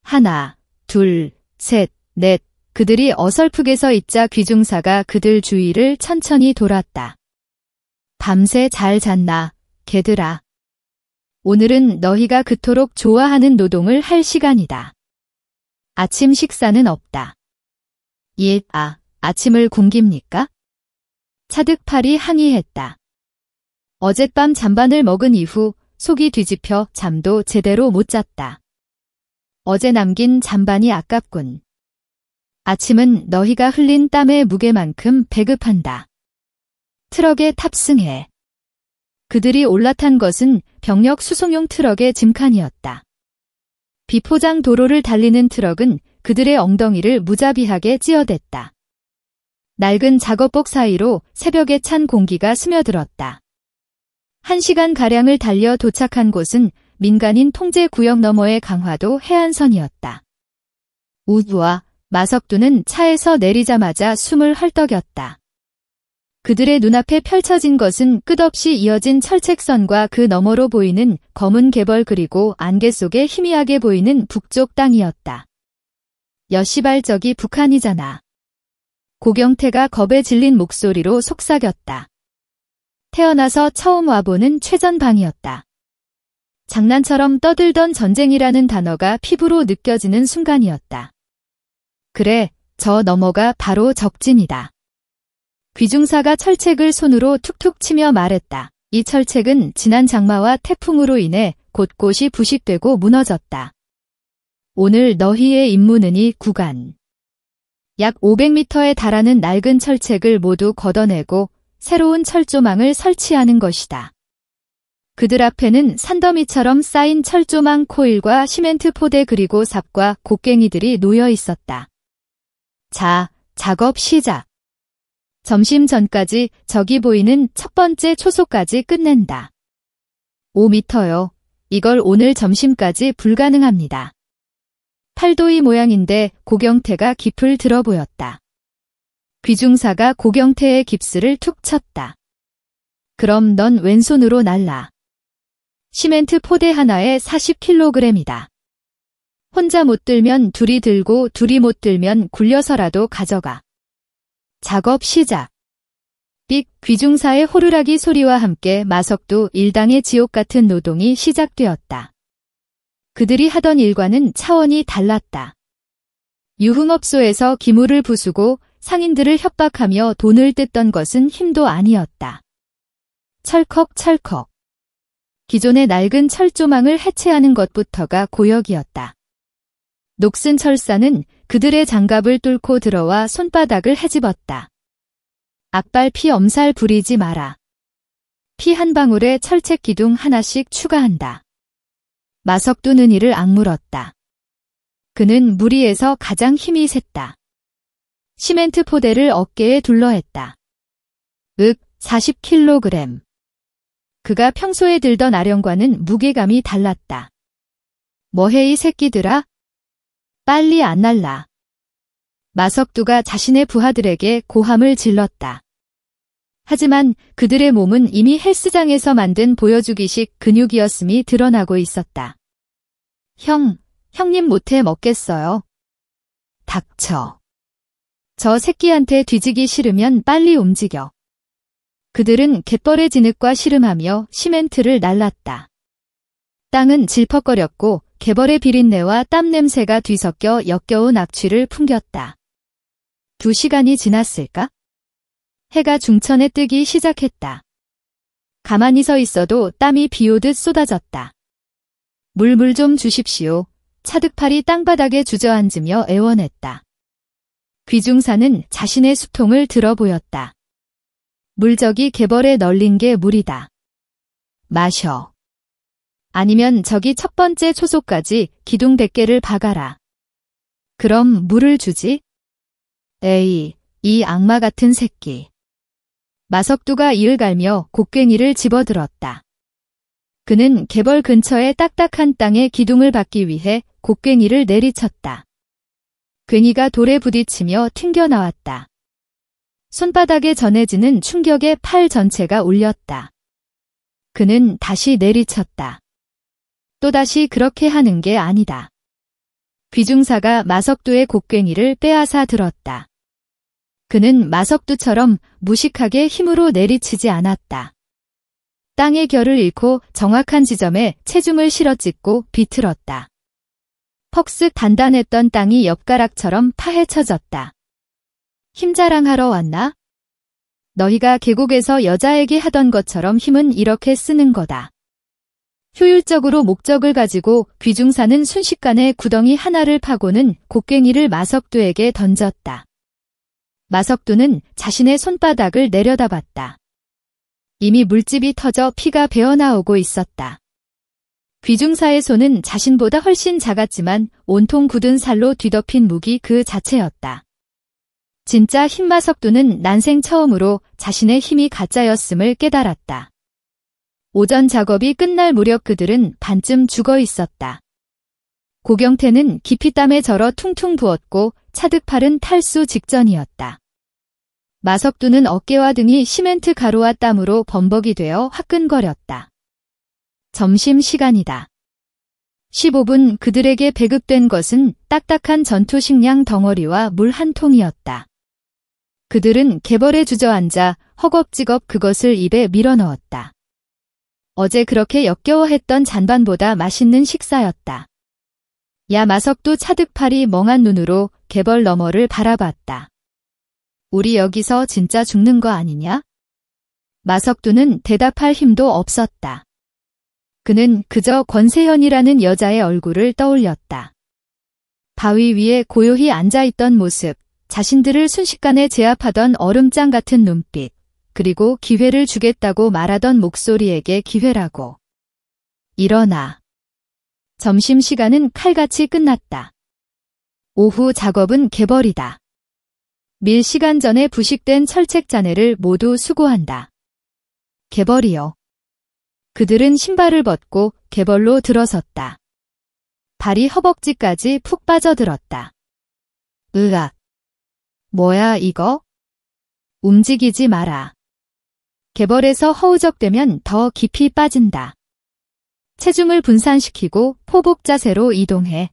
하나, 둘, 셋, 넷. 그들이 어설프게 서 있자 귀중사가 그들 주위를 천천히 돌았다. 밤새 잘 잤나, 개들아. 오늘은 너희가 그토록 좋아하는 노동을 할 시간이다. 아침 식사는 없다. 아침을 굶깁니까? 차득팔이 항의했다. 어젯밤 잔반을 먹은 이후 속이 뒤집혀 잠도 제대로 못 잤다. 어제 남긴 잔반이 아깝군. 아침은 너희가 흘린 땀의 무게만큼 배급한다. 트럭에 탑승해. 그들이 올라탄 것은 병력 수송용 트럭의 짐칸이었다. 비포장 도로를 달리는 트럭은 그들의 엉덩이를 무자비하게 찧어댔다. 낡은 작업복 사이로 새벽에 찬 공기가 스며들었다. 1시간가량을 달려 도착한 곳은 민간인 통제 구역 너머의 강화도 해안선이었다. 우와, 마석두는 차에서 내리자마자 숨을 헐떡였다. 그들의 눈앞에 펼쳐진 것은 끝없이 이어진 철책선과 그 너머로 보이는 검은 갯벌 그리고 안개 속에 희미하게 보이는 북쪽 땅이었다. 여시발 저기 북한이잖아. 고경태가 겁에 질린 목소리로 속삭였다. 태어나서 처음 와보는 최전방이었다. 장난처럼 떠들던 전쟁이라는 단어가 피부로 느껴지는 순간이었다. 그래, 저 너머가 바로 적진이다. 귀중사가 철책을 손으로 툭툭 치며 말했다. 이 철책은 지난 장마와 태풍으로 인해 곳곳이 부식되고 무너졌다. 오늘 너희의 임무는 이 구간. 약 500m에 달하는 낡은 철책을 모두 걷어내고 새로운 철조망을 설치하는 것이다. 그들 앞에는 산더미처럼 쌓인 철조망 코일과 시멘트 포대 그리고 삽과 곡괭이들이 놓여 있었다. 자, 작업 시작. 점심 전까지 저기 보이는 첫 번째 초소까지 끝낸다. 5m요. 이걸 오늘 점심까지 불가능합니다. 팔도이 모양인데 고경태가 깁을 들어 보였다. 귀중사가 고경태의 깁스를 툭 쳤다. 그럼 넌 왼손으로 날라. 시멘트 포대 하나에 40kg이다. 혼자 못 들면 둘이 들고 둘이 못 들면 굴려서라도 가져가. 작업 시작. 삑 귀중사의 호루라기 소리와 함께 마석두 일당의 지옥 같은 노동이 시작되었다. 그들이 하던 일과는 차원이 달랐다. 유흥업소에서 기물을 부수고 상인들을 협박하며 돈을 뜯던 것은 힘도 아니었다. 철컥철컥. 기존의 낡은 철조망을 해체하는 것부터가 고역이었다. 녹슨 철사는 그들의 장갑을 뚫고 들어와 손바닥을 헤집었다. 악발 피 엄살 부리지 마라. 피 한 방울에 철책 기둥 하나씩 추가한다. 마석두는 이를 악물었다. 그는 무리에서 가장 힘이 셌다. 시멘트 포대를 어깨에 둘러했다. 40kg. 그가 평소에 들던 아령과는 무게감이 달랐다. 뭐해 이 새끼들아? 빨리 안 날라. 마석두가 자신의 부하들에게 고함을 질렀다. 하지만 그들의 몸은 이미 헬스장에서 만든 보여주기식 근육이었음이 드러나고 있었다. 형님 못해 먹겠어요. 닥쳐. 저 새끼한테 뒤지기 싫으면 빨리 움직여. 그들은 갯벌의 진흙과 씨름하며 시멘트를 날랐다. 땅은 질퍽거렸고 개벌의 비린내와 땀 냄새가 뒤섞여 역겨운 악취를 풍겼다. 2시간이 지났을까? 해가 중천에 뜨기 시작했다. 가만히 서 있어도 땀이 비오듯 쏟아졌다. 물 좀 주십시오. 차득팔이 땅바닥에 주저앉으며 애원했다. 귀중사는 자신의 수통을 들어 보였다. 물저기 개벌에 널린 게 물이다. 마셔. 아니면 저기 첫 번째 초소까지 기둥 100개를 박아라. 그럼 물을 주지? 에이, 이 악마 같은 새끼. 마석두가 이을 갈며 곡괭이를 집어들었다. 그는 개벌 근처의 딱딱한 땅에 기둥을 박기 위해 곡괭이를 내리쳤다. 괭이가 돌에 부딪히며 튕겨나왔다. 손바닥에 전해지는 충격에 팔 전체가 울렸다. 그는 다시 내리쳤다. 또다시 그렇게 하는 게 아니다. 귀중사가 마석두의 곡괭이를 빼앗아 들었다. 그는 마석두처럼 무식하게 힘으로 내리치지 않았다. 땅의 결을 잃고 정확한 지점에 체중을 실어 찍고 비틀었다. 퍽쓱 단단했던 땅이 엿가락처럼 파헤쳐졌다. 힘자랑하러 왔나? 너희가 계곡에서 여자에게 하던 것처럼 힘은 이렇게 쓰는 거다. 효율적으로 목적을 가지고 귀중사는 순식간에 구덩이 하나를 파고는 곡괭이를 마석두에게 던졌다. 마석두는 자신의 손바닥을 내려다봤다. 이미 물집이 터져 피가 배어나오고 있었다. 귀중사의 손은 자신보다 훨씬 작았지만 온통 굳은 살로 뒤덮인 무기 그 자체였다. 진짜 흰마석두는 난생 처음으로 자신의 힘이 가짜였음을 깨달았다. 오전 작업이 끝날 무렵 그들은 반쯤 죽어 있었다. 고경태는 깊이 땀에 절어 퉁퉁 부었고 차득팔은 탈수 직전이었다. 마석두는 어깨와 등이 시멘트 가루와 땀으로 범벅이 되어 화끈거렸다. 점심시간이다. 15분 그들에게 배급된 것은 딱딱한 전투식량 덩어리와 물 한 통이었다. 그들은 개벌에 주저앉아 허겁지겁 그것을 입에 밀어넣었다. 어제 그렇게 역겨워했던 잔반보다 맛있는 식사였다. 야 마석두 차득팔이 멍한 눈으로 개벌 너머를 바라봤다. 우리 여기서 진짜 죽는 거 아니냐? 마석두는 대답할 힘도 없었다. 그는 그저 권세현이라는 여자의 얼굴을 떠올렸다. 바위 위에 고요히 앉아있던 모습, 자신들을 순식간에 제압하던 얼음장 같은 눈빛, 그리고 기회를 주겠다고 말하던 목소리에게 기회라고. 일어나. 점심시간은 칼같이 끝났다. 오후 작업은 개벌이다. 밀 시간 전에 부식된 철책 잔해를 모두 수거한다. 개벌이요. 그들은 신발을 벗고 개벌로 들어섰다. 발이 허벅지까지 푹 빠져들었다. 으악. 뭐야 이거? 움직이지 마라. 개벌에서 허우적대면 더 깊이 빠진다. 체중을 분산시키고 포복 자세로 이동해.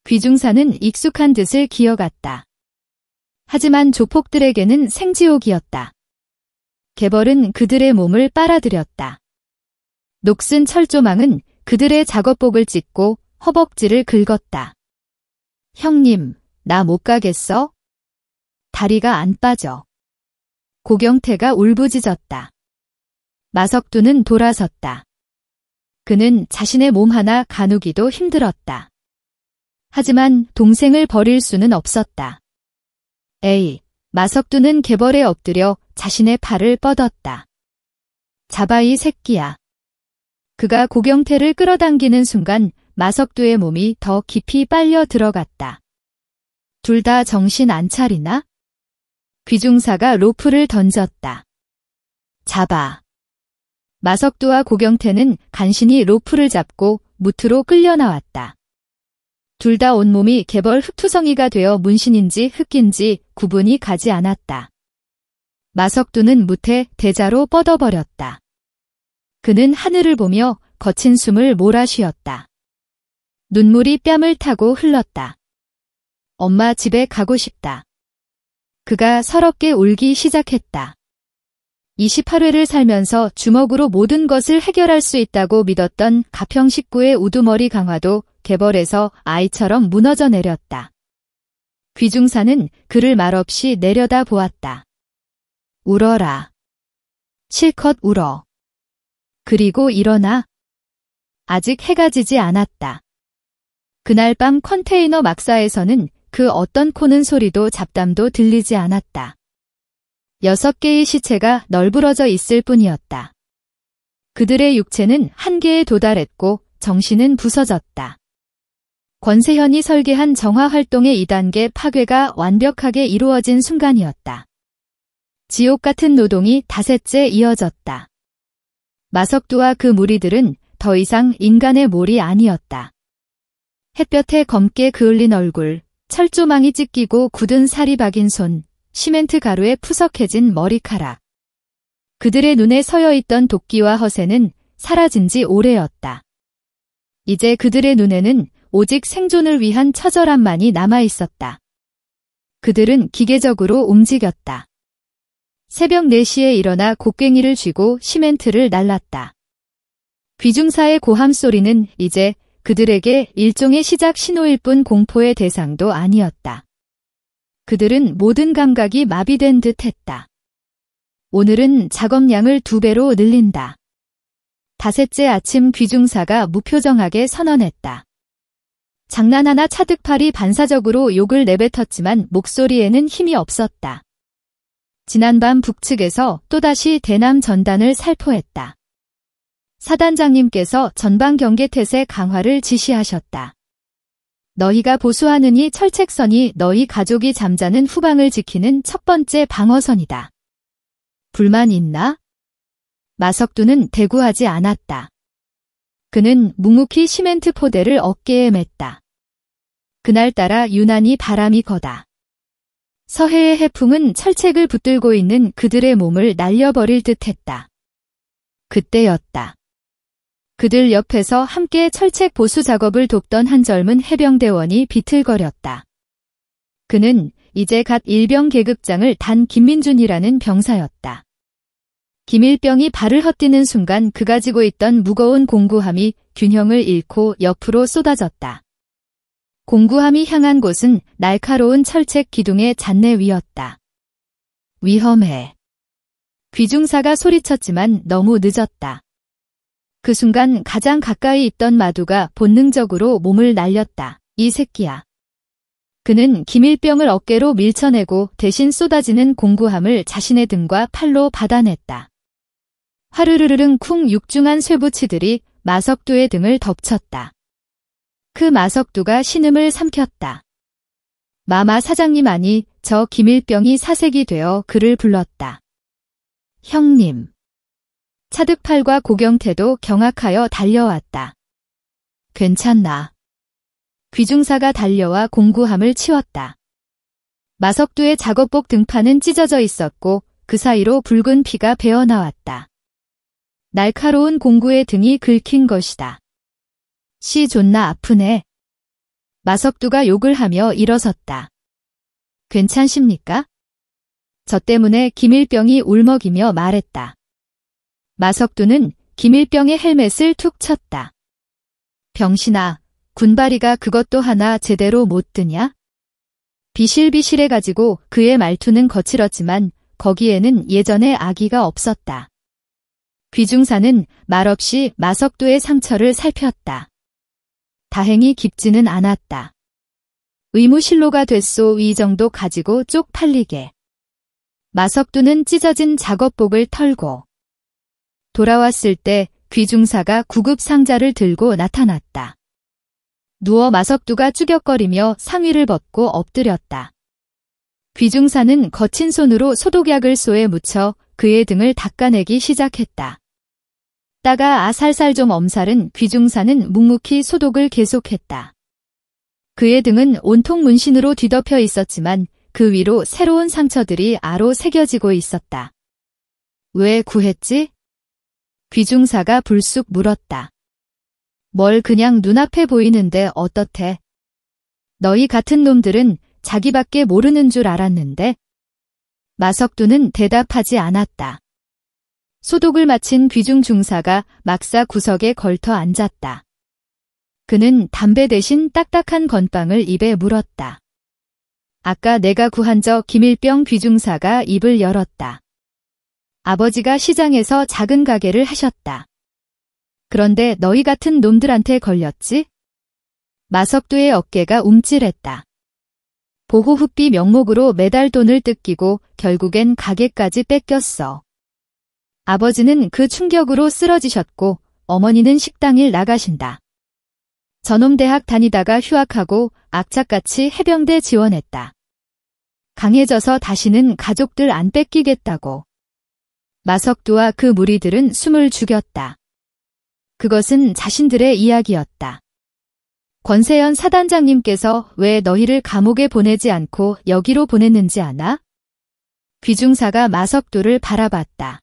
귀중사는 익숙한 뜻을 기어갔다. 하지만 조폭들에게는 생지옥이었다. 개벌은 그들의 몸을 빨아들였다. 녹슨 철조망은 그들의 작업복을 찢고 허벅지를 긁었다. 형님, 나 못 가겠어? 다리가 안 빠져. 고경태가 울부짖었다. 마석두는 돌아섰다. 그는 자신의 몸 하나 가누기도 힘들었다. 하지만 동생을 버릴 수는 없었다. 에이, 마석두는 개벌에 엎드려 자신의 팔을 뻗었다. 잡아 이 새끼야. 그가 고경태를 끌어당기는 순간 마석두의 몸이 더 깊이 빨려 들어갔다. 둘 다 정신 안 차리나? 귀중사가 로프를 던졌다. 잡아. 마석두와 고경태는 간신히 로프를 잡고 무트로 끌려 나왔다. 둘 다 온몸이 개벌 흙투성이가 되어 문신인지 흙인지 구분이 가지 않았다. 마석두는 무태 대자로 뻗어버렸다. 그는 하늘을 보며 거친 숨을 몰아쉬었다. 눈물이 뺨을 타고 흘렀다. 엄마 집에 가고 싶다. 그가 서럽게 울기 시작했다. 28회를 살면서 주먹으로 모든 것을 해결할 수 있다고 믿었던 가평 식구의 우두머리 강화도 개벌에서 아이처럼 무너져 내렸다. 귀중사는 그를 말없이 내려다 보았다. 울어라. 실컷 울어. 그리고 일어나. 아직 해가 지지 않았다. 그날 밤 컨테이너 막사에서는 그 어떤 코는 소리도 잡담도 들리지 않았다. 6개의 시체가 널브러져 있을 뿐이었다. 그들의 육체는 한계에 도달했고 정신은 부서졌다. 권세현이 설계한 정화활동의 2단계 파괴가 완벽하게 이루어진 순간이었다. 지옥 같은 노동이 닷새째 이어졌다. 마석두와 그 무리들은 더 이상 인간의 몰이 아니었다. 햇볕에 검게 그을린 얼굴, 철조망이 찢기고 굳은 살이 박인 손, 시멘트 가루에 푸석해진 머리카락. 그들의 눈에 서여있던 도끼와 허세는 사라진 지 오래였다. 이제 그들의 눈에는 오직 생존을 위한 처절함만이 남아있었다. 그들은 기계적으로 움직였다. 새벽 4시에 일어나 곡괭이를 쥐고 시멘트를 날랐다. 귀중사의 고함 소리는 이제 그들에게 일종의 시작 신호일 뿐 공포의 대상도 아니었다. 그들은 모든 감각이 마비된 듯 했다. 오늘은 작업량을 2배로 늘린다. 닷새째 아침 귀중사가 무표정하게 선언했다. 장난하나 차득팔이 반사적으로 욕을 내뱉었지만 목소리에는 힘이 없었다. 지난밤 북측에서 또다시 대남 전단을 살포했다. 사단장님께서 전방 경계태세 강화를 지시하셨다. 너희가 보수하느니 철책선이 너희 가족이 잠자는 후방을 지키는 첫 번째 방어선이다. 불만 있나? 마석두는 대구하지 않았다. 그는 묵묵히 시멘트 포대를 어깨에 맸다. 그날따라 유난히 바람이 거다. 서해의 해풍은 철책을 붙들고 있는 그들의 몸을 날려버릴 듯했다. 그때였다. 그들 옆에서 함께 철책 보수 작업을 돕던 한 젊은 해병대원이 비틀거렸다. 그는 이제 갓 일병 계급장을 단 김민준이라는 병사였다. 김일병이 발을 헛디는 순간 그가 지고 있던 무거운 공구함이 균형을 잃고 옆으로 쏟아졌다. 공구함이 향한 곳은 날카로운 철책 기둥의 잔내 위였다. 위험해. 귀중사가 소리쳤지만 너무 늦었다. 그 순간 가장 가까이 있던 마두가 본능적으로 몸을 날렸다. 이 새끼야. 그는 기밀병을 어깨로 밀쳐내고 대신 쏟아지는 공구함을 자신의 등과 팔로 받아냈다. 화르르르릉 쿵 육중한 쇠붙이들이 마석두의 등을 덮쳤다. 그 마석두가 신음을 삼켰다. 마마 사장님 아니 저 기밀병이 사색이 되어 그를 불렀다. 형님. 차득팔과 고경태도 경악하여 달려왔다. 괜찮나. 귀중사가 달려와 공구함을 치웠다. 마석두의 작업복 등판은 찢어져 있었고 그 사이로 붉은 피가 배어나왔다. 날카로운 공구의 등이 긁힌 것이다. 씨 존나 아프네. 마석두가 욕을 하며 일어섰다. 괜찮십니까? 저 때문에 기밀병이 울먹이며 말했다. 마석두는 기밀병의 헬멧을 툭 쳤다. 병신아, 군바리가 그것도 하나 제대로 못 드냐? 비실비실해가지고 그의 말투는 거칠었지만 거기에는 예전의 악의가 없었다. 귀중사는 말없이 마석두의 상처를 살폈다. 다행히 깊지는 않았다. 의무실로가 됐소 이 정도 가지고 쪽팔리게. 마석두는 찢어진 작업복을 털고 돌아왔을 때 귀중사가 구급 상자를 들고 나타났다. 누워 마석두가 쭈격거리며 상의를 벗고 엎드렸다. 귀중사는 거친 손으로 소독약을 쏘에 묻혀 그의 등을 닦아내기 시작했다. 따가 아살살 좀 엄살은 귀중사는 묵묵히 소독을 계속했다. 그의 등은 온통 문신으로 뒤덮여 있었지만 그 위로 새로운 상처들이 아로 새겨지고 있었다. 왜 구했지? 귀중사가 불쑥 물었다. 뭘 그냥 눈앞에 보이는데 어떻대? 너희 같은 놈들은 자기밖에 모르는 줄 알았는데? 마석두는 대답하지 않았다. 소독을 마친 귀중 중사가 막사 구석에 걸터 앉았다. 그는 담배 대신 딱딱한 건빵을 입에 물었다. 아까 내가 구한 저 기밀병 귀중사가 입을 열었다. 아버지가 시장에서 작은 가게를 하셨다. 그런데 너희 같은 놈들한테 걸렸지? 마석두의 어깨가 움찔했다. 보호흡비 명목으로 매달 돈을 뜯기고 결국엔 가게까지 뺏겼어. 아버지는 그 충격으로 쓰러지셨고 어머니는 식당일 나가신다. 저놈 대학 다니다가 휴학하고 악착같이 해병대 지원했다. 강해져서 다시는 가족들 안 뺏기겠다고. 마석두와 그 무리들은 숨을 죽였다. 그것은 자신들의 이야기였다. 권세현 사단장님께서 왜 너희를 감옥에 보내지 않고 여기로 보냈는지 아나? 귀중사가 마석두를 바라봤다.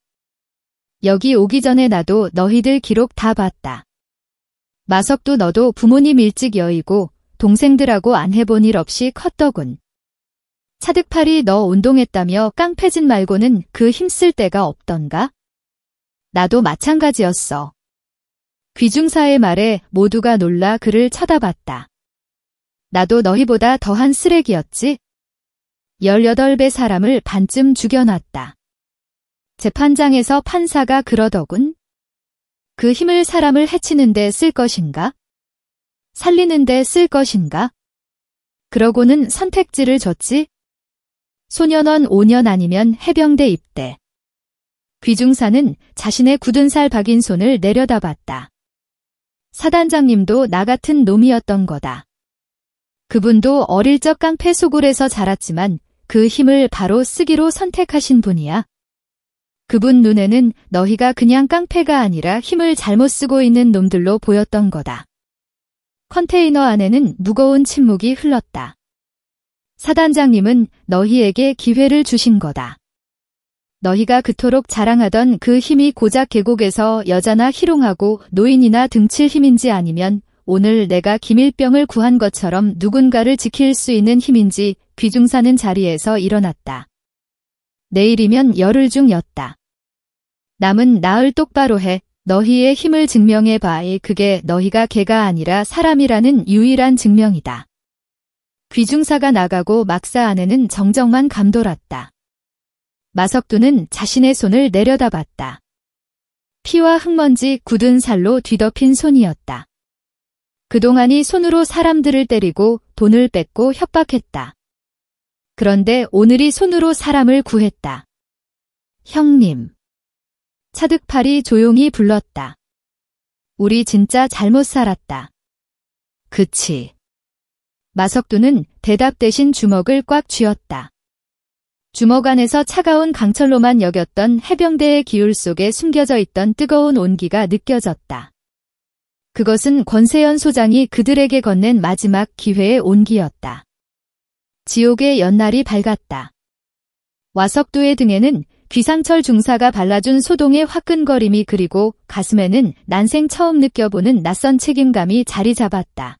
여기 오기 전에 나도 너희들 기록 다 봤다. 마석두 너도 부모님 일찍 여의고 동생들하고 안 해본 일 없이 컸더군. 차득팔이 너 운동했다며 깡패짓 말고는 그 힘쓸 데가 없던가? 나도 마찬가지였어. 귀중사의 말에 모두가 놀라 그를 쳐다봤다. 나도 너희보다 더한 쓰레기였지? 18배 사람을 반쯤 죽여놨다. 재판장에서 판사가 그러더군. 그 힘을 사람을 해치는데 쓸 것인가? 살리는데 쓸 것인가? 그러고는 선택지를 줬지? 소년원 5년 아니면 해병대 입대. 귀중사는 자신의 굳은 살 박인 손을 내려다봤다. 사단장님도 나 같은 놈이었던 거다. 그분도 어릴 적 깡패 소굴에서 자랐지만 그 힘을 바로 쓰기로 선택하신 분이야. 그분 눈에는 너희가 그냥 깡패가 아니라 힘을 잘못 쓰고 있는 놈들로 보였던 거다. 컨테이너 안에는 무거운 침묵이 흘렀다. 사단장님은 너희에게 기회를 주신 거다. 너희가 그토록 자랑하던 그 힘이 고작 계곡에서 여자나 희롱하고 노인이나 등칠 힘인지 아니면 오늘 내가 기밀병을 구한 것처럼 누군가를 지킬 수 있는 힘인지 귀중사는 자리에서 일어났다. 내일이면 열흘 중이었다. 남은 나을 똑바로 해. 너희의 힘을 증명해봐. 그게 너희가 개가 아니라 사람이라는 유일한 증명이다. 귀중사가 나가고 막사 안에는 정적만 감돌았다. 마석두는 자신의 손을 내려다봤다. 피와 흙먼지 굳은 살로 뒤덮인 손이었다. 그동안이 손으로 사람들을 때리고 돈을 뺏고 협박했다. 그런데 오늘이 손으로 사람을 구했다. 형님. 차득팔이 조용히 불렀다. 우리 진짜 잘못 살았다. 그치. 마석두는 대답 대신 주먹을 꽉 쥐었다. 주먹 안에서 차가운 강철로만 여겼던 해병대의 기울 속에 숨겨져 있던 뜨거운 온기가 느껴졌다. 그것은 권세현 소장이 그들에게 건넨 마지막 기회의 온기였다. 지옥의 연날이 밝았다. 와석두의 등에는 귀상철 중사가 발라준 소동의 화끈거림이 그리고 가슴에는 난생 처음 느껴보는 낯선 책임감이 자리 잡았다.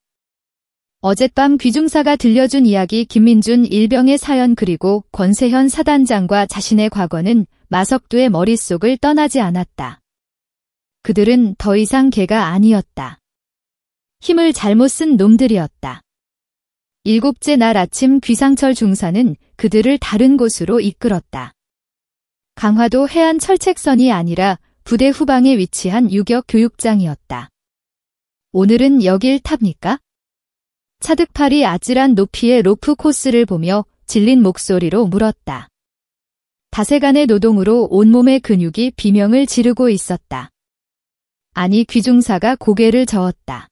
어젯밤 귀중사가 들려준 이야기 김민준 일병의 사연 그리고 권세현 사단장과 자신의 과거는 마석두의 머릿속을 떠나지 않았다. 그들은 더 이상 개가 아니었다. 힘을 잘못 쓴 놈들이었다. 일곱째 날 아침 귀상철 중사는 그들을 다른 곳으로 이끌었다. 강화도 해안 철책선이 아니라 부대 후방에 위치한 유격 교육장이었다. 오늘은 여길 탑니까? 차득팔이 아찔한 높이의 로프 코스를 보며 질린 목소리로 물었다. 닷새간의 노동으로 온몸의 근육이 비명을 지르고 있었다. 아니 귀중사가 고개를 저었다.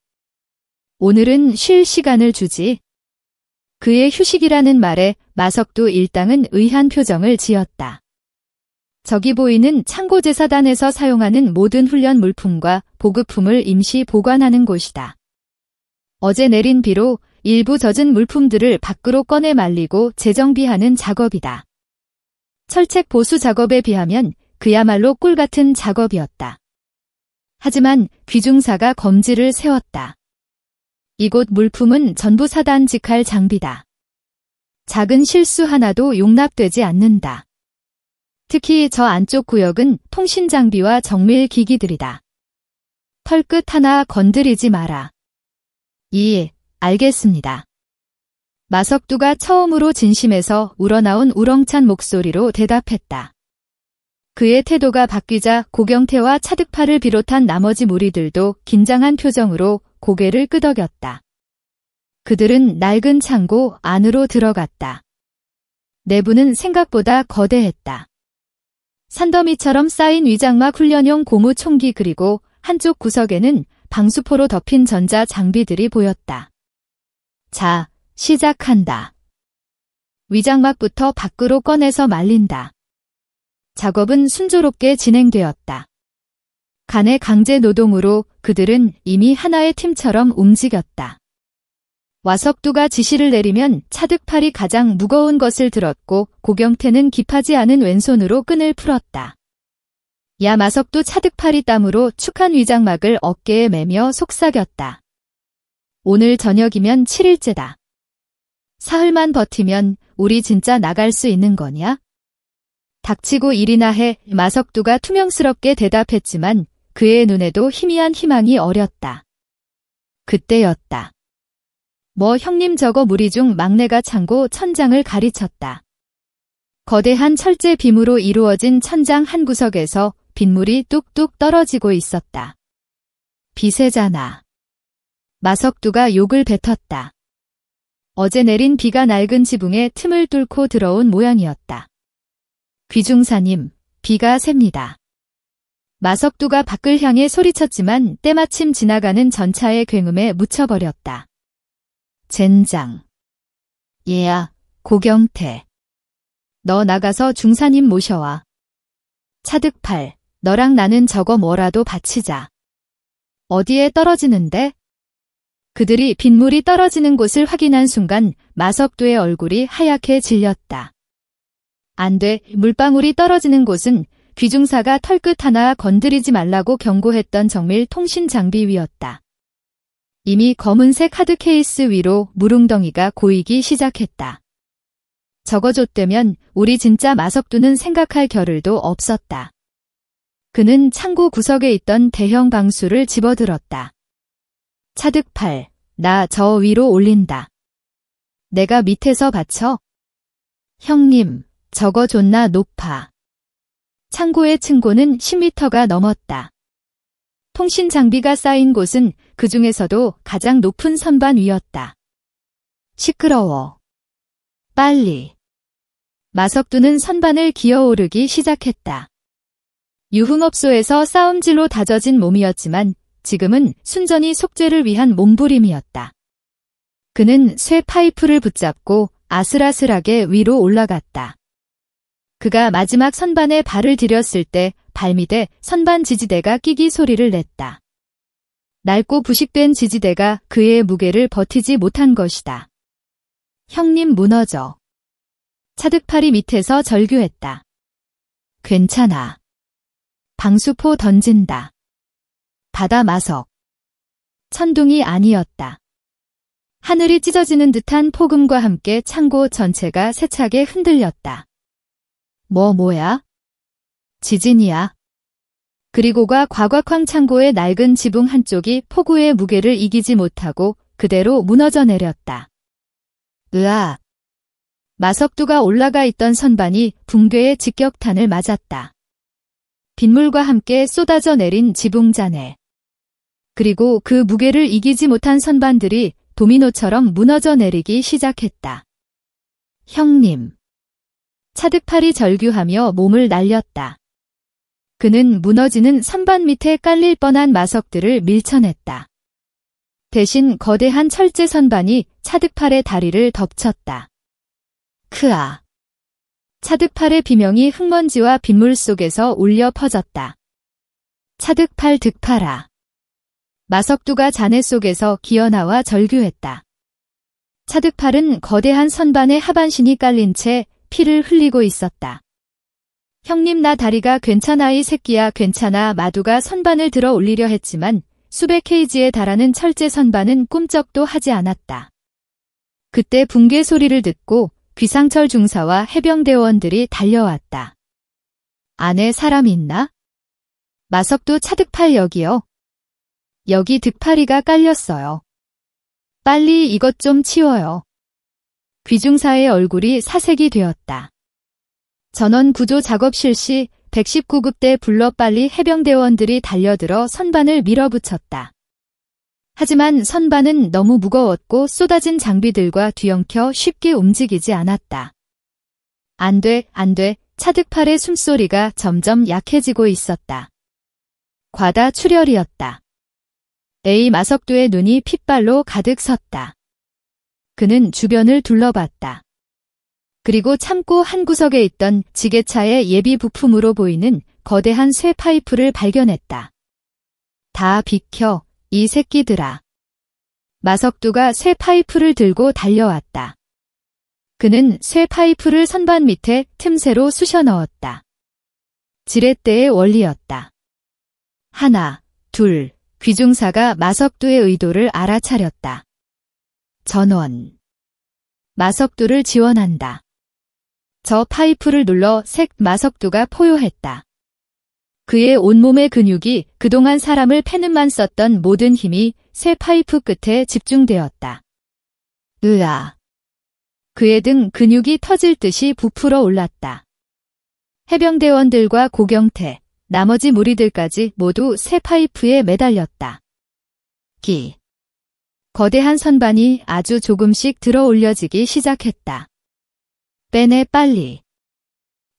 오늘은 쉴 시간을 주지. 그의 휴식이라는 말에 마석두 일당은 의한 표정을 지었다. 저기 보이는 창고제사단에서 사용하는 모든 훈련 물품과 보급품을 임시 보관하는 곳이다. 어제 내린 비로 일부 젖은 물품들을 밖으로 꺼내 말리고 재정비하는 작업이다. 철책 보수 작업에 비하면 그야말로 꿀같은 작업이었다. 하지만 귀중사가 검지를 세웠다. 이곳 물품은 전부 사단직할 장비다. 작은 실수 하나도 용납되지 않는다. 특히 저 안쪽 구역은 통신 장비와 정밀 기기들이다. 털끝 하나 건드리지 마라. 알겠습니다. 마석두가 처음으로 진심에서 우러나온 우렁찬 목소리로 대답했다. 그의 태도가 바뀌자 고경태와 차득팔을 비롯한 나머지 무리들도 긴장한 표정으로 고개를 끄덕였다. 그들은 낡은 창고 안으로 들어갔다. 내부는 생각보다 거대했다. 산더미처럼 쌓인 위장막 훈련용 고무 총기 그리고 한쪽 구석에는 방수포로 덮인 전자 장비들이 보였다. 자, 시작한다. 위장막부터 밖으로 꺼내서 말린다. 작업은 순조롭게 진행되었다. 간의 강제 노동으로 그들은 이미 하나의 팀처럼 움직였다. 와석두가 지시를 내리면 차득팔이 가장 무거운 것을 들었고 고경태는 깁하지 않은 왼손으로 끈을 풀었다. 야 마석두 차득팔이 땀으로 축한 위장막을 어깨에 매며 속삭였다. 오늘 저녁이면 7일째다. 사흘만 버티면 우리 진짜 나갈 수 있는 거냐? 닥치고 일이나 해 마석두가 투명스럽게 대답했지만 그의 눈에도 희미한 희망이 어렸다. 그때였다. 뭐 형님 저거 무리 중 막내가 창고 천장을 가리쳤다. 거대한 철제 빔으로 이루어진 천장 한 구석에서 빗물이 뚝뚝 떨어지고 있었다. 비세잖아. 마석두가 욕을 뱉었다. 어제 내린 비가 낡은 지붕에 틈을 뚫고 들어온 모양이었다. 귀중사님, 비가 셉니다. 마석두가 밖을 향해 소리쳤지만 때마침 지나가는 전차의 굉음에 묻혀버렸다. 젠장. 얘야, 고경태. 너 나가서 중사님 모셔와. 차득팔, 너랑 나는 저거 뭐라도 바치자. 어디에 떨어지는데? 그들이 빗물이 떨어지는 곳을 확인한 순간 마석두의 얼굴이 하얗게 질렸다. 안 돼, 물방울이 떨어지는 곳은 귀중사가 털끝 하나 건드리지 말라고 경고했던 정밀 통신 장비 위였다. 이미 검은색 하드 케이스 위로 물웅덩이가 고이기 시작했다. 저거 줬다면 우리 진짜 마석두는 생각할 겨를도 없었다. 그는 창고 구석에 있던 대형 방수를 집어들었다. 차득팔, 나 저 위로 올린다. 내가 밑에서 받쳐? 형님, 저거 존나 높아. 창고의 층고는 10m가 넘었다. 통신 장비가 쌓인 곳은 그 중에서도 가장 높은 선반 위였다. 시끄러워. 빨리. 마석두는 선반을 기어오르기 시작했다. 유흥업소에서 싸움질로 다져진 몸이었지만 지금은 순전히 속죄를 위한 몸부림이었다. 그는 쇠 파이프를 붙잡고 아슬아슬하게 위로 올라갔다. 그가 마지막 선반에 발을 디뎠을 때 발밑에 선반 지지대가 끼기 소리를 냈다. 낡고 부식된 지지대가 그의 무게를 버티지 못한 것이다. 형님 무너져. 차득팔이 밑에서 절규했다. 괜찮아. 방수포 던진다. 바다 마석. 천둥이 아니었다. 하늘이 찢어지는 듯한 폭음과 함께 창고 전체가 세차게 흔들렸다. 뭐야? 지진이야. 그리고가 과곽황 창고의 낡은 지붕 한쪽이 폭우의 무게를 이기지 못하고 그대로 무너져 내렸다. 으아! 마석두가 올라가 있던 선반이 붕괴의 직격탄을 맞았다. 빗물과 함께 쏟아져 내린 지붕잔해. 그리고 그 무게를 이기지 못한 선반들이 도미노처럼 무너져 내리기 시작했다. 형님. 차득팔이 절규하며 몸을 날렸다. 그는 무너지는 선반 밑에 깔릴 뻔한 마석들을 밀쳐냈다. 대신 거대한 철제 선반이 차득팔의 다리를 덮쳤다. 크아. 차득팔의 비명이 흙먼지와 빗물 속에서 울려 퍼졌다. 차득팔 득팔아. 마석두가 잔해 속에서 기어나와 절규했다. 차득팔은 거대한 선반의 하반신이 깔린 채 피를 흘리고 있었다. 형님 나 다리가 괜찮아 이 새끼야 괜찮아. 마두가 선반을 들어 올리려 했지만 수백 케이지에 달하는 철제 선반은 꿈쩍도 하지 않았다. 그때 붕괴 소리를 듣고 귀상철 중사와 해병대원들이 달려왔다. 안에 사람 있나? 마석두 차득팔 여기요. 여기 득팔이가 깔렸어요. 빨리 이것 좀 치워요. 귀중사의 얼굴이 사색이 되었다. 전원 구조 작업 실시 119급대 불러 빨리 해병대원들이 달려들어 선반을 밀어붙였다. 하지만 선반은 너무 무거웠고 쏟아진 장비들과 뒤엉켜 쉽게 움직이지 않았다. 안 돼, 안 돼. 차득팔의 숨소리가 점점 약해지고 있었다. 과다 출혈이었다. 에이 마석두의 눈이 핏발로 가득 섰다. 그는 주변을 둘러봤다. 그리고 창고 한 구석에 있던 지게차의 예비 부품으로 보이는 거대한 쇠 파이프를 발견했다. 다 비켜, 이 새끼들아. 마석두가 쇠 파이프를 들고 달려왔다. 그는 쇠 파이프를 선반 밑에 틈새로 쑤셔 넣었다. 지렛대의 원리였다. 하나, 둘, 귀중사가 마석두의 의도를 알아차렸다. 전원. 마석두를 지원한다. 저 파이프를 눌러 마석두가 포효했다. 그의 온몸의 근육이 그동안 사람을 패는만 썼던 모든 힘이 쇠 파이프 끝에 집중되었다. 으아. 그의 등 근육이 터질 듯이 부풀어 올랐다. 해병대원들과 고경태, 나머지 무리들까지 모두 쇠 파이프에 매달렸다. 기. 거대한 선반이 아주 조금씩 들어 올려지기 시작했다. 빼내 빨리.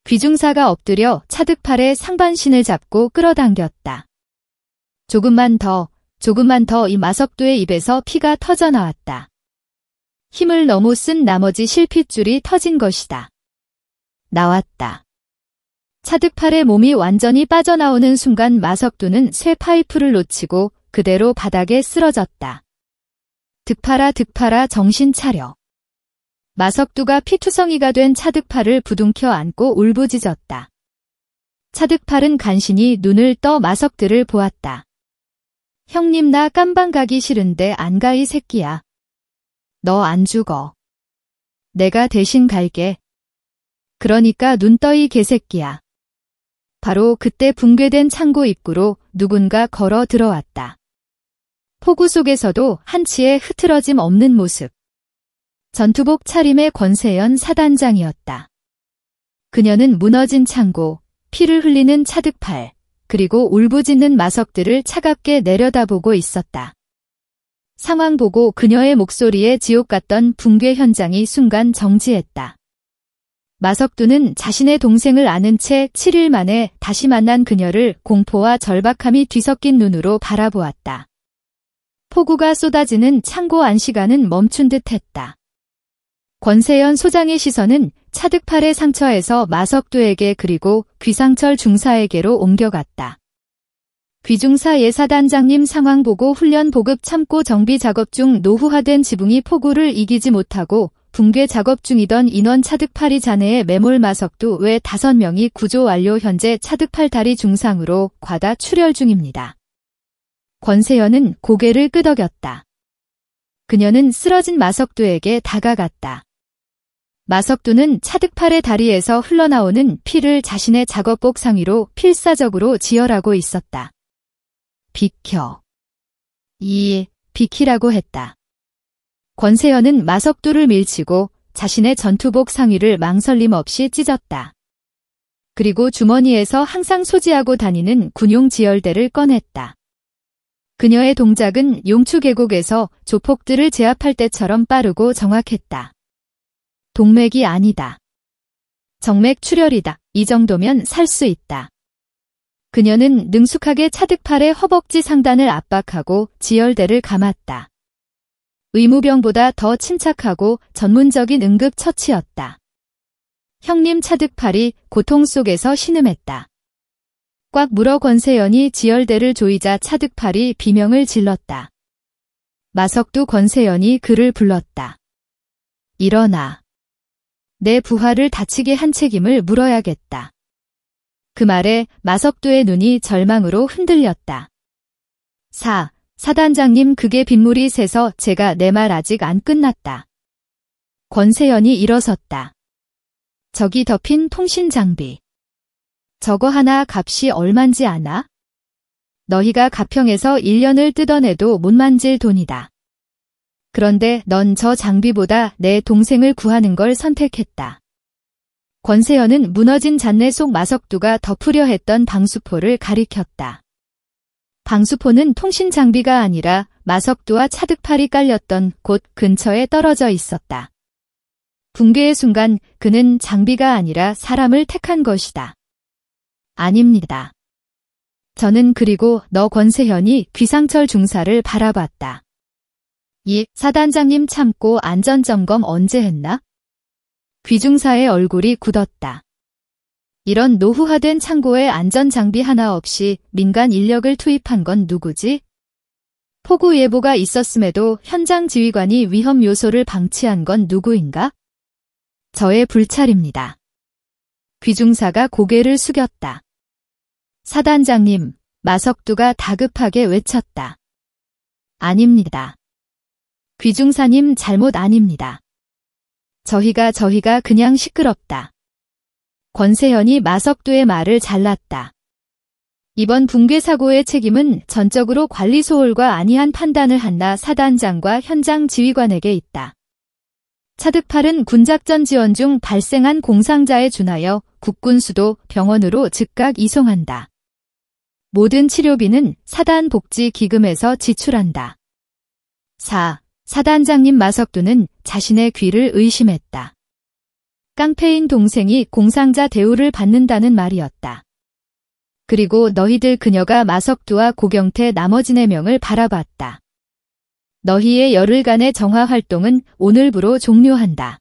귀중사가 엎드려 차득팔의 상반신을 잡고 끌어당겼다. 조금만 더 이 마석두의 입에서 피가 터져나왔다. 힘을 너무 쓴 나머지 실핏줄이 터진 것이다. 나왔다. 차득팔의 몸이 완전히 빠져나오는 순간 마석두는 쇠 파이프를 놓치고 그대로 바닥에 쓰러졌다. 득팔아 정신 차려. 마석두가 피투성이가 된 차득팔을 부둥켜 안고 울부짖었다. 차득팔은 간신히 눈을 떠 마석두를 보았다. 형님 나 깜방 가기 싫은데 안 가 이 새끼야. 너 안 죽어. 내가 대신 갈게. 그러니까 눈 떠 이 개새끼야. 바로 그때 붕괴된 창고 입구로 누군가 걸어 들어왔다. 폭우 속에서도 한치의 흐트러짐 없는 모습. 전투복 차림의 권세연 사단장이었다. 그녀는 무너진 창고, 피를 흘리는 차득팔, 그리고 울부짖는 마석들을 차갑게 내려다보고 있었다. 상황 보고 그녀의 목소리에 지옥 같던 붕괴 현장이 순간 정지했다. 마석두는 자신의 동생을 아는 채 7일 만에 다시 만난 그녀를 공포와 절박함이 뒤섞인 눈으로 바라보았다. 폭우가 쏟아지는 창고 안시간은 멈춘 듯 했다. 권세연 소장의 시선은 차득팔의 상처에서 마석두에게 그리고 귀상철 중사에게로 옮겨갔다. 귀중사 예사단장님 상황 보고 훈련 보급 참고 정비 작업 중 노후화된 지붕이 폭우를 이기지 못하고 붕괴 작업 중이던 인원 차득팔이 잔해의 매몰 마석두 외 5명이 구조 완료 현재 차득팔 다리 중상으로 과다 출혈 중입니다. 권세연은 고개를 끄덕였다. 그녀는 쓰러진 마석두에게 다가갔다. 마석두는 차득팔의 다리에서 흘러나오는 피를 자신의 작업복 상위로 필사적으로 지혈하고 있었다. 비켜. 비키라고 했다. 권세연은 마석두를 밀치고 자신의 전투복 상위를 망설임 없이 찢었다. 그리고 주머니에서 항상 소지하고 다니는 군용 지혈대를 꺼냈다. 그녀의 동작은 용추 계곡에서 조폭들을 제압할 때처럼 빠르고 정확했다. 동맥이 아니다. 정맥 출혈이다. 이 정도면 살 수 있다. 그녀는 능숙하게 차득팔의 허벅지 상단을 압박하고 지혈대를 감았다. 의무병보다 더 침착하고 전문적인 응급처치였다. 형님 차득팔이 고통 속에서 신음했다. 꽉 물어 권세연이 지혈대를 조이자 차득팔이 비명을 질렀다. 마석두 권세연이 그를 불렀다. 일어나. 내 부하를 다치게 한 책임을 물어야겠다. 그 말에 마석두의 눈이 절망으로 흔들렸다. 사단장님 그게 빗물이 새서 제가 내 말 아직 안 끝났다. 권세연이 일어섰다. 저기 덮인 통신 장비. 저거 하나 값이 얼만지 아나? 너희가 가평에서 1년을 뜯어내도 못 만질 돈이다. 그런데 넌 저 장비보다 내 동생을 구하는 걸 선택했다. 권세연은 무너진 잔내 속 마석두가 덮으려 했던 방수포를 가리켰다. 방수포는 통신 장비가 아니라 마석두와 차득팔이 깔렸던 곳 근처에 떨어져 있었다. 붕괴의 순간 그는 장비가 아니라 사람을 택한 것이다. 아닙니다. 저는 그리고 너 권세현이 귀상철 중사를 바라봤다. 사단장님 참고 안전점검 언제 했나? 귀중사의 얼굴이 굳었다. 이런 노후화된 창고에 안전장비 하나 없이 민간 인력을 투입한 건 누구지? 폭우 예보가 있었음에도 현장 지휘관이 위험 요소를 방치한 건 누구인가? 저의 불찰입니다. 귀중사가 고개를 숙였다. 사단장님, 마석두가 다급하게 외쳤다. 아닙니다. 귀중사님 잘못 아닙니다. 저희가 그냥 시끄럽다. 권세현이 마석두의 말을 잘랐다. 이번 붕괴 사고의 책임은 전적으로 관리 소홀과 안이한 판단을 한 나 사단장과 현장 지휘관에게 있다. 차득팔은 군작전 지원 중 발생한 공상자에 준하여 국군수도 병원으로 즉각 이송한다. 모든 치료비는 사단복지기금에서 지출한다. 사단장님 마석두는 자신의 귀를 의심했다. 깡패인 동생이 공상자 대우를 받는다는 말이었다. 그리고 너희들 그녀가 마석두와 고경태 나머지 4명을 바라봤다. 너희의 열흘간의 정화 활동은 오늘부로 종료한다.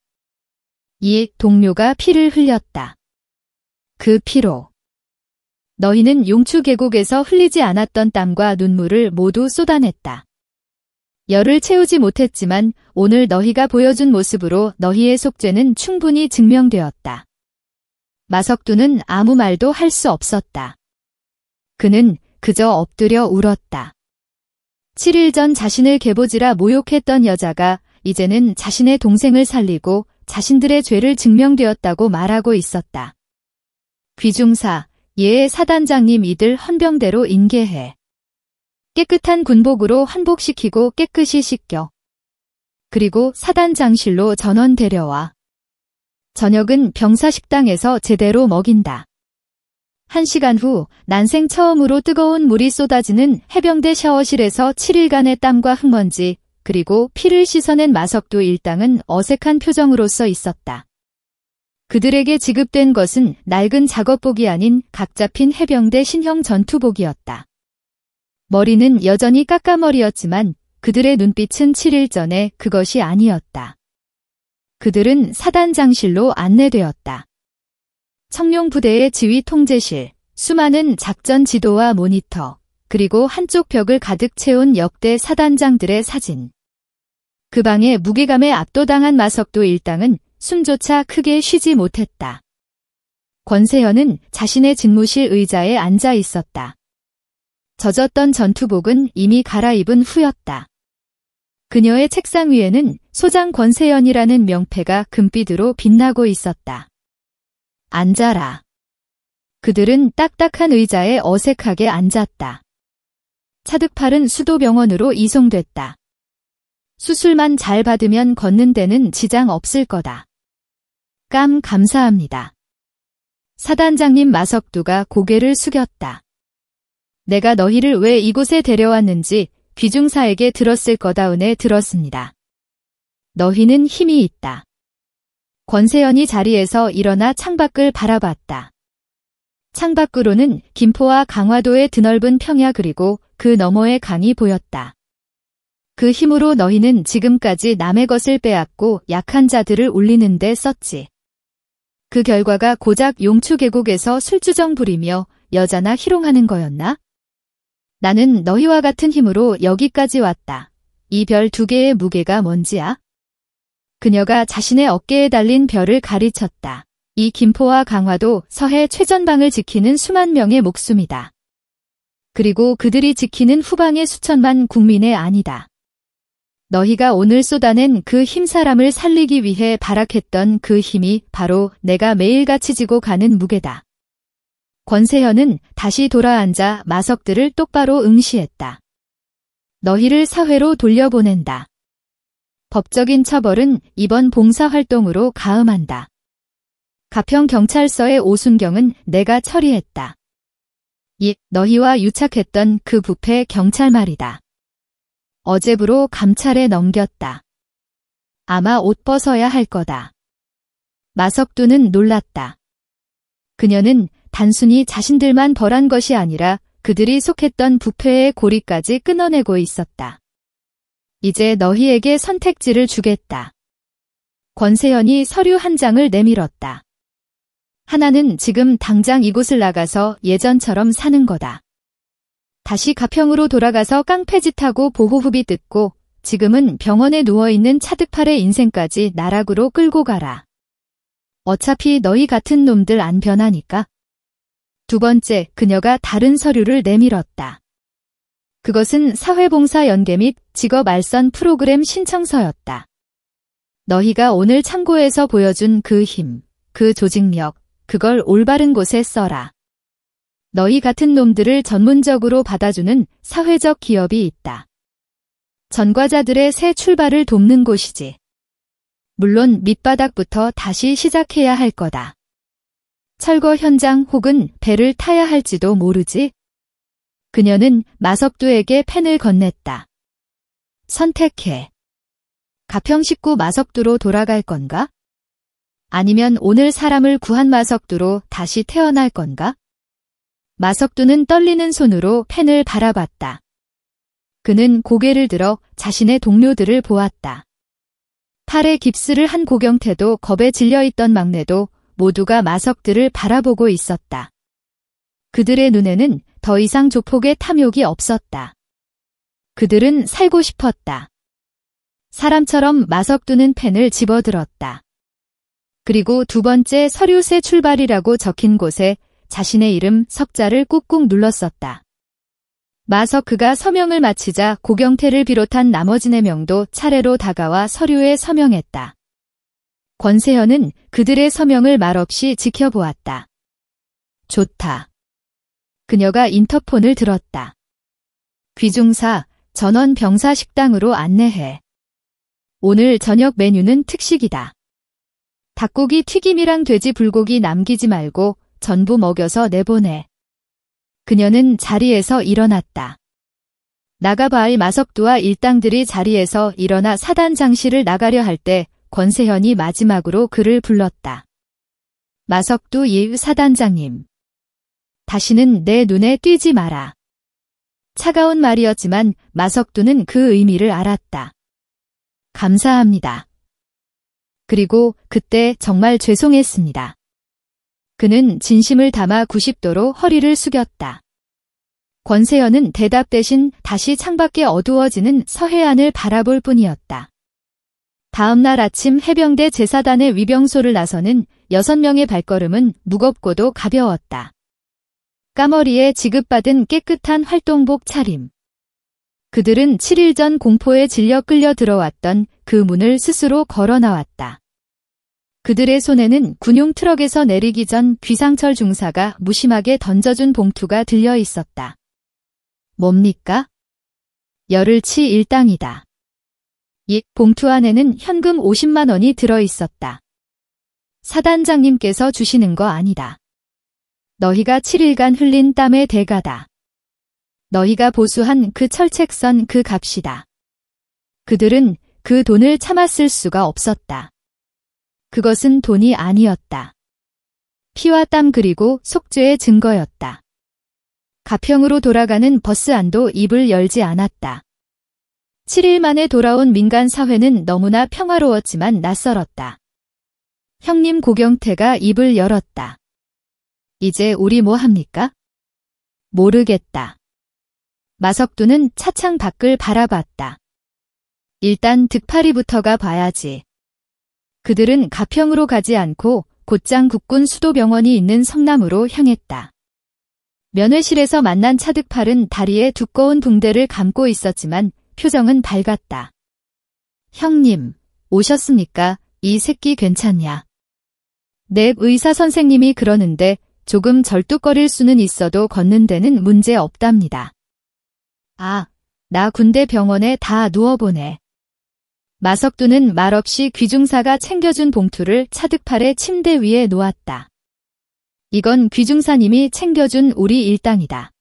이 동료가 피를 흘렸다. 그 피로 너희는 용추 계곡에서 흘리지 않았던 땀과 눈물을 모두 쏟아냈다. 열을 채우지 못했지만 오늘 너희가 보여준 모습으로 너희의 속죄는 충분히 증명되었다. 마석두는 아무 말도 할 수 없었다. 그는 그저 엎드려 울었다. 7일 전 자신을 계보지라 모욕했던 여자가 이제는 자신의 동생을 살리고 자신들의 죄를 증명되었다고 말하고 있었다. 귀중사, 사단장님 이들 헌병대로 인계해. 깨끗한 군복으로 환복시키고 깨끗이 씻겨. 그리고 사단장실로 전원 데려와. 저녁은 병사식당에서 제대로 먹인다. 1시간 후 난생 처음으로 뜨거운 물이 쏟아지는 해병대 샤워실에서 7일간의 땀과 흙먼지, 그리고 피를 씻어낸 마석두 일당은 어색한 표정으로 써 있었다. 그들에게 지급된 것은 낡은 작업복이 아닌 각 잡힌 해병대 신형 전투복이었다. 머리는 여전히 까까머리였지만 그들의 눈빛은 7일 전에 그것이 아니었다. 그들은 사단장실로 안내되었다. 청룡부대의 지휘 통제실, 수많은 작전 지도와 모니터, 그리고 한쪽 벽을 가득 채운 역대 사단장들의 사진. 그 방에 무게감에 압도당한 마석두 일당은 숨조차 크게 쉬지 못했다. 권세현은 자신의 집무실 의자에 앉아 있었다. 젖었던 전투복은 이미 갈아입은 후였다. 그녀의 책상 위에는 소장 권세현이라는 명패가 금빛으로 빛나고 있었다. 앉아라. 그들은 딱딱한 의자에 어색하게 앉았다. 차득팔은 수도병원으로 이송됐다. 수술만 잘 받으면 걷는 데는 지장 없을 거다. 감사합니다. 사단장님 마석두가 고개를 숙였다. 내가 너희를 왜 이곳에 데려왔는지 귀중사에게 들었을 거다운에 들었습니다. 너희는 힘이 있다. 권세현이 자리에서 일어나 창밖을 바라봤다. 창밖으로는 김포와 강화도의 드넓은 평야 그리고 그 너머의 강이 보였다. 그 힘으로 너희는 지금까지 남의 것을 빼앗고 약한 자들을 울리는 데 썼지. 그 결과가 고작 용추 계곡에서 술주정 부리며 여자나 희롱하는 거였나? 나는 너희와 같은 힘으로 여기까지 왔다. 이 별 2개의 무게가 뭔지야? 그녀가 자신의 어깨에 달린 별을 가리쳤다. 이 김포와 강화도 서해 최전방을 지키는 수만 명의 목숨이다. 그리고 그들이 지키는 후방의 수천만 국민의 안이다. 너희가 오늘 쏟아낸 그 힘사람을 살리기 위해 발악했던 그 힘이 바로 내가 매일같이 지고 가는 무게다. 권세현은 다시 돌아앉아 마석들을 똑바로 응시했다. 너희를 사회로 돌려보낸다. 법적인 처벌은 이번 봉사활동으로 가음한다. 가평경찰서의 오순경은 내가 처리했다. 너희와 유착했던 그 부패 경찰 말이다. 어제부로 감찰에 넘겼다. 아마 옷 벗어야 할 거다. 마석두는 놀랐다. 그녀는 단순히 자신들만 벌한 것이 아니라 그들이 속했던 부패의 고리까지 끊어내고 있었다. 이제 너희에게 선택지를 주겠다. 권세현이 서류 한 장을 내밀었다. 하나는 지금 당장 이곳을 나가서 예전처럼 사는 거다. 다시 가평으로 돌아가서 깡패짓하고 보호흡이 뜯고 지금은 병원에 누워있는 차득팔의 인생까지 나락으로 끌고 가라. 어차피 너희 같은 놈들 안 변하니까. 2번째, 그녀가 다른 서류를 내밀었다. 그것은 사회봉사 연계 및 직업 알선 프로그램 신청서였다. 너희가 오늘 참고에서 보여준 그 힘, 그 조직력, 그걸 올바른 곳에 써라. 너희 같은 놈들을 전문적으로 받아주는 사회적 기업이 있다. 전과자들의 새 출발을 돕는 곳이지. 물론 밑바닥부터 다시 시작해야 할 거다. 철거 현장 혹은 배를 타야 할지도 모르지. 그녀는 마석두에게 펜을 건넸다. 선택해. 가평 식구 마석두로 돌아갈 건가? 아니면 오늘 사람을 구한 마석두로 다시 태어날 건가? 마석두는 떨리는 손으로 펜을 바라봤다. 그는 고개를 들어 자신의 동료들을 보았다. 팔에 깁스를 한 고경태도 겁에 질려있던 막내도 모두가 마석두를 바라보고 있었다. 그들의 눈에는 더 이상 조폭의 탐욕이 없었다. 그들은 살고 싶었다. 사람처럼 마석두는 펜을 집어들었다. 그리고 2번째 서류새 출발이라고 적힌 곳에 자신의 이름 석자를 꾹꾹 눌렀었다. 마석그가 서명을 마치자 고경태를 비롯한 나머지 4명도 차례로 다가와 서류에 서명했다. 권세현은 그들의 서명을 말없이 지켜보았다. 좋다. 그녀가 인터폰을 들었다. 귀중사, 전원 병사 식당으로 안내해. 오늘 저녁 메뉴는 특식이다. 닭고기 튀김이랑 돼지 불고기 남기지 말고 전부 먹여서 내보내. 그녀는 자리에서 일어났다. 나가바알 마석두와 일당들이 자리에서 일어나 사단장실을 나가려 할 때 권세현이 마지막으로 그를 불렀다. 마석두 예 사단장님. 다시는 내 눈에 띄지 마라. 차가운 말이었지만 마석두는 그 의미를 알았다. 감사합니다. 그리고 그때 정말 죄송했습니다. 그는 진심을 담아 90도로 허리를 숙였다. 권세현은 대답 대신 다시 창밖에 어두워지는 서해안을 바라볼 뿐이었다. 다음 날 아침 해병대 제사단의 위병소를 나서는 6명의 발걸음은 무겁고도 가벼웠다. 까머리에 지급받은 깨끗한 활동복 차림. 그들은 7일 전 공포에 질려 끌려 들어왔던 그 문을 스스로 걸어 나왔다. 그들의 손에는 군용 트럭에서 내리기 전 귀상철 중사가 무심하게 던져준 봉투가 들려 있었다. 뭡니까? 열흘치 일당이다. 이 봉투 안에는 현금 50만 원이 들어 있었다. 사단장님께서 주시는 거 아니다. 너희가 7일간 흘린 땀의 대가다. 너희가 보수한 그 철책선 그 값이다. 그들은 그 돈을 참았을 수가 없었다. 그것은 돈이 아니었다. 피와 땀 그리고 속죄의 증거였다. 가평으로 돌아가는 버스 안도 입을 열지 않았다. 7일 만에 돌아온 민간 사회는 너무나 평화로웠지만 낯설었다. 형님 고경태가 입을 열었다. 이제 우리 뭐 합니까? 모르겠다. 마석두는 차창 밖을 바라봤다. 일단 득파리부터가 봐야지. 그들은 가평으로 가지 않고 곧장 국군 수도병원이 있는 성남으로 향했다. 면회실에서 만난 차득팔은 다리에 두꺼운 붕대를 감고 있었지만 표정은 밝았다. 형님, 오셨습니까? 이 새끼 괜찮냐? 내 의사 선생님이 그러는데 조금 절뚝거릴 수는 있어도 걷는 데는 문제 없답니다. 아, 나 군대 병원에 다 누워보네. 마석두는 말없이 귀중사가 챙겨준 봉투를 차득팔의 침대 위에 놓았다. 이건 귀중사님이 챙겨준 우리 일당이다.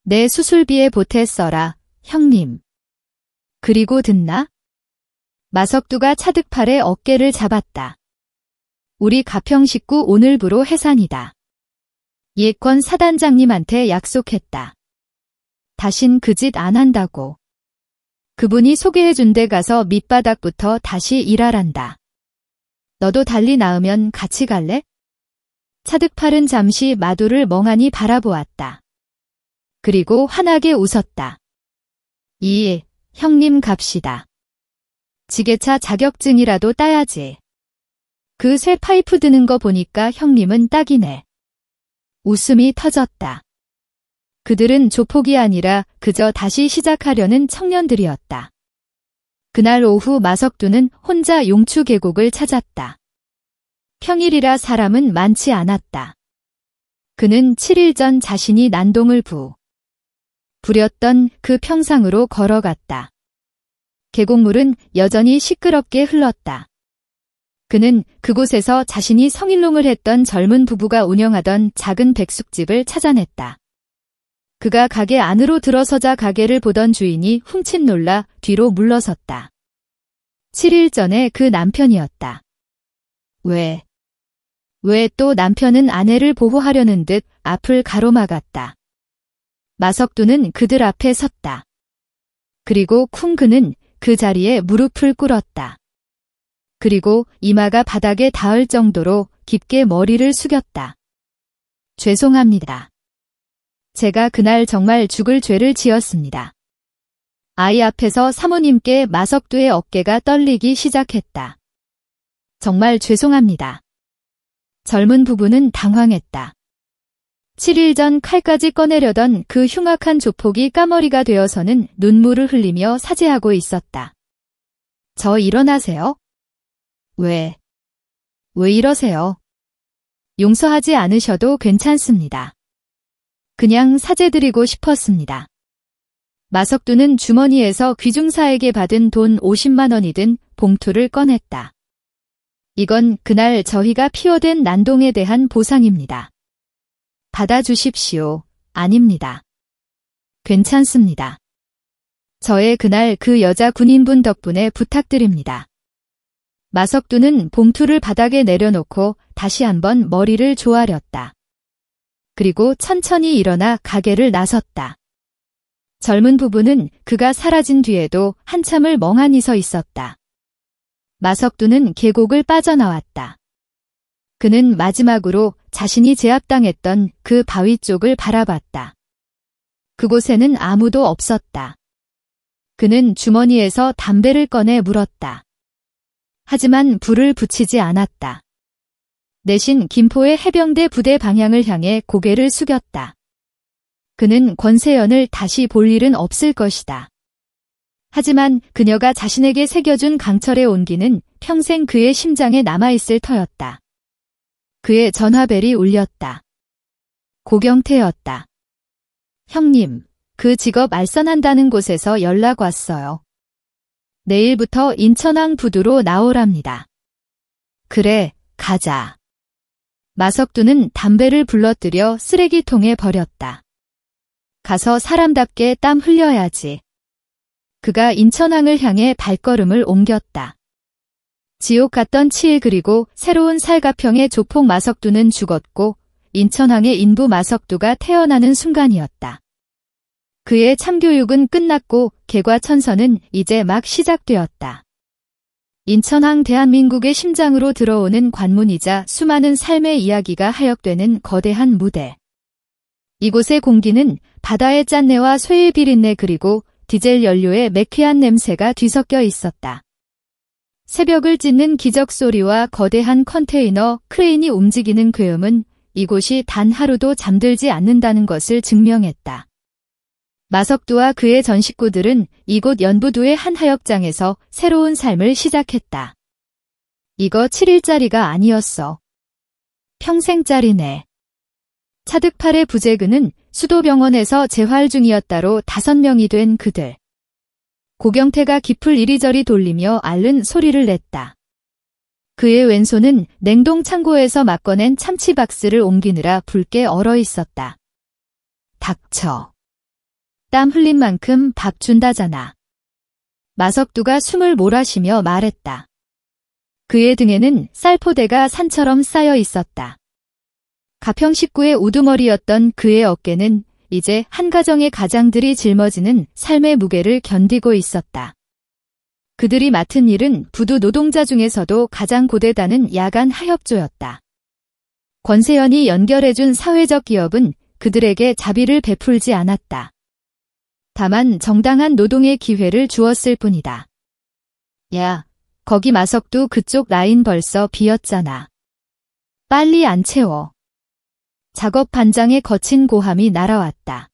내 수술비에 보태 써라, 형님. 그리고 듣나? 마석두가 차득팔의 어깨를 잡았다. 우리 가평 식구 오늘부로 해산이다. 예권 사단장님한테 약속했다. 다신 그 짓 안 한다고. 그분이 소개해준 데 가서 밑바닥부터 다시 일하란다. 너도 달리 나으면 같이 갈래? 차득팔은 잠시 마두를 멍하니 바라보았다. 그리고 환하게 웃었다. 형님 갑시다. 지게차 자격증이라도 따야지. 그 쇠 파이프 드는 거 보니까 형님은 딱이네. 웃음이 터졌다. 그들은 조폭이 아니라 그저 다시 시작하려는 청년들이었다. 그날 오후 마석두는 혼자 용추 계곡을 찾았다. 평일이라 사람은 많지 않았다. 그는 7일 전 자신이 난동을 부렸던 그 평상으로 걸어갔다. 계곡물은 여전히 시끄럽게 흘렀다. 그는 그곳에서 자신이 성일농을 했던 젊은 부부가 운영하던 작은 백숙집을 찾아냈다. 그가 가게 안으로 들어서자 가게를 보던 주인이 훔칫 놀라 뒤로 물러섰다. 7일 전에 그 남편이었다. 왜 또 남편은 아내를 보호하려는 듯 앞을 가로막았다. 마석두는 그들 앞에 섰다. 그리고 쿵 그는 그 자리에 무릎을 꿇었다. 그리고 이마가 바닥에 닿을 정도로 깊게 머리를 숙였다. 죄송합니다. 제가 그날 정말 죽을 죄를 지었습니다. 아이 앞에서 사모님께 마석두의 어깨가 떨리기 시작했다. 정말 죄송합니다. 젊은 부부는 당황했다. 7일 전 칼까지 꺼내려던 그 흉악한 조폭이 까머리가 되어서는 눈물을 흘리며 사죄하고 있었다. 저 일어나세요? 왜 이러세요? 용서하지 않으셔도 괜찮습니다. 그냥 사죄드리고 싶었습니다. 마석두는 주머니에서 귀중사에게 받은 돈 50만 원이 든 봉투를 꺼냈다. 이건 그날 저희가 피워댄 난동에 대한 보상입니다. 받아주십시오. 아닙니다. 괜찮습니다. 저의 그날 그 여자 군인분 덕분에 부탁드립니다. 마석두는 봉투를 바닥에 내려놓고 다시 한번 머리를 조아렸다. 그리고 천천히 일어나 가게를 나섰다. 젊은 부부는 그가 사라진 뒤에도 한참을 멍하니 서 있었다. 마석두는 계곡을 빠져나왔다. 그는 마지막으로 자신이 제압당했던 그 바위 쪽을 바라봤다. 그곳에는 아무도 없었다. 그는 주머니에서 담배를 꺼내 물었다. 하지만 불을 붙이지 않았다. 대신 김포의 해병대 부대 방향을 향해 고개를 숙였다. 그는 권세연을 다시 볼 일은 없을 것이다. 하지만 그녀가 자신에게 새겨준 강철의 온기는 평생 그의 심장에 남아있을 터였다. 그의 전화벨이 울렸다. 고경태였다. 형님, 그 직업 알선한다는 곳에서 연락 왔어요. 내일부터 인천항 부두로 나오랍니다. 그래, 가자. 마석두는 담배를 불러들여 쓰레기통에 버렸다. 가서 사람답게 땀 흘려야지. 그가 인천항을 향해 발걸음을 옮겼다. 지옥 같던 7일 그리고 새로운 살가평의 조폭 마석두는 죽었고 인천항의 인부 마석두가 태어나는 순간이었다. 그의 참교육은 끝났고 개과천선은 이제 막 시작되었다. 인천항 대한민국의 심장으로 들어오는 관문이자 수많은 삶의 이야기가 하역되는 거대한 무대. 이곳의 공기는 바다의 짠내와 쇠의 비린내 그리고 디젤 연료의 매캐한 냄새가 뒤섞여 있었다. 새벽을 찢는 기적 소리와 거대한 컨테이너 크레인이 움직이는 괴음은 이곳이 단 하루도 잠들지 않는다는 것을 증명했다. 마석두와 그의 전 식구들은 이곳 연부두의 한 하역장에서 새로운 삶을 시작했다. 이거 7일짜리가 아니었어. 평생짜리네. 차득팔의 부재근은 수도병원에서 재활 중이었다로 5명이 된 그들. 고경태가 깃풀 이리저리 돌리며 앓는 소리를 냈다. 그의 왼손은 냉동 창고에서 막 꺼낸 참치 박스를 옮기느라 붉게 얼어 있었다. 닥쳐. 땀 흘린 만큼 밥 준다잖아. 마석두가 숨을 몰아쉬며 말했다. 그의 등에는 쌀포대가 산처럼 쌓여 있었다. 가평 식구의 우두머리였던 그의 어깨는 이제 한 가정의 가장들이 짊어지는 삶의 무게를 견디고 있었다. 그들이 맡은 일은 부두 노동자 중에서도 가장 고되다는 야간 하역조였다. 권세연이 연결해준 사회적 기업은 그들에게 자비를 베풀지 않았다. 다만 정당한 노동의 기회를 주었을 뿐이다. 야, 거기 마석두 그쪽 라인 벌써 비었잖아. 빨리 안 채워. 작업 반장의 거친 고함이 날아왔다.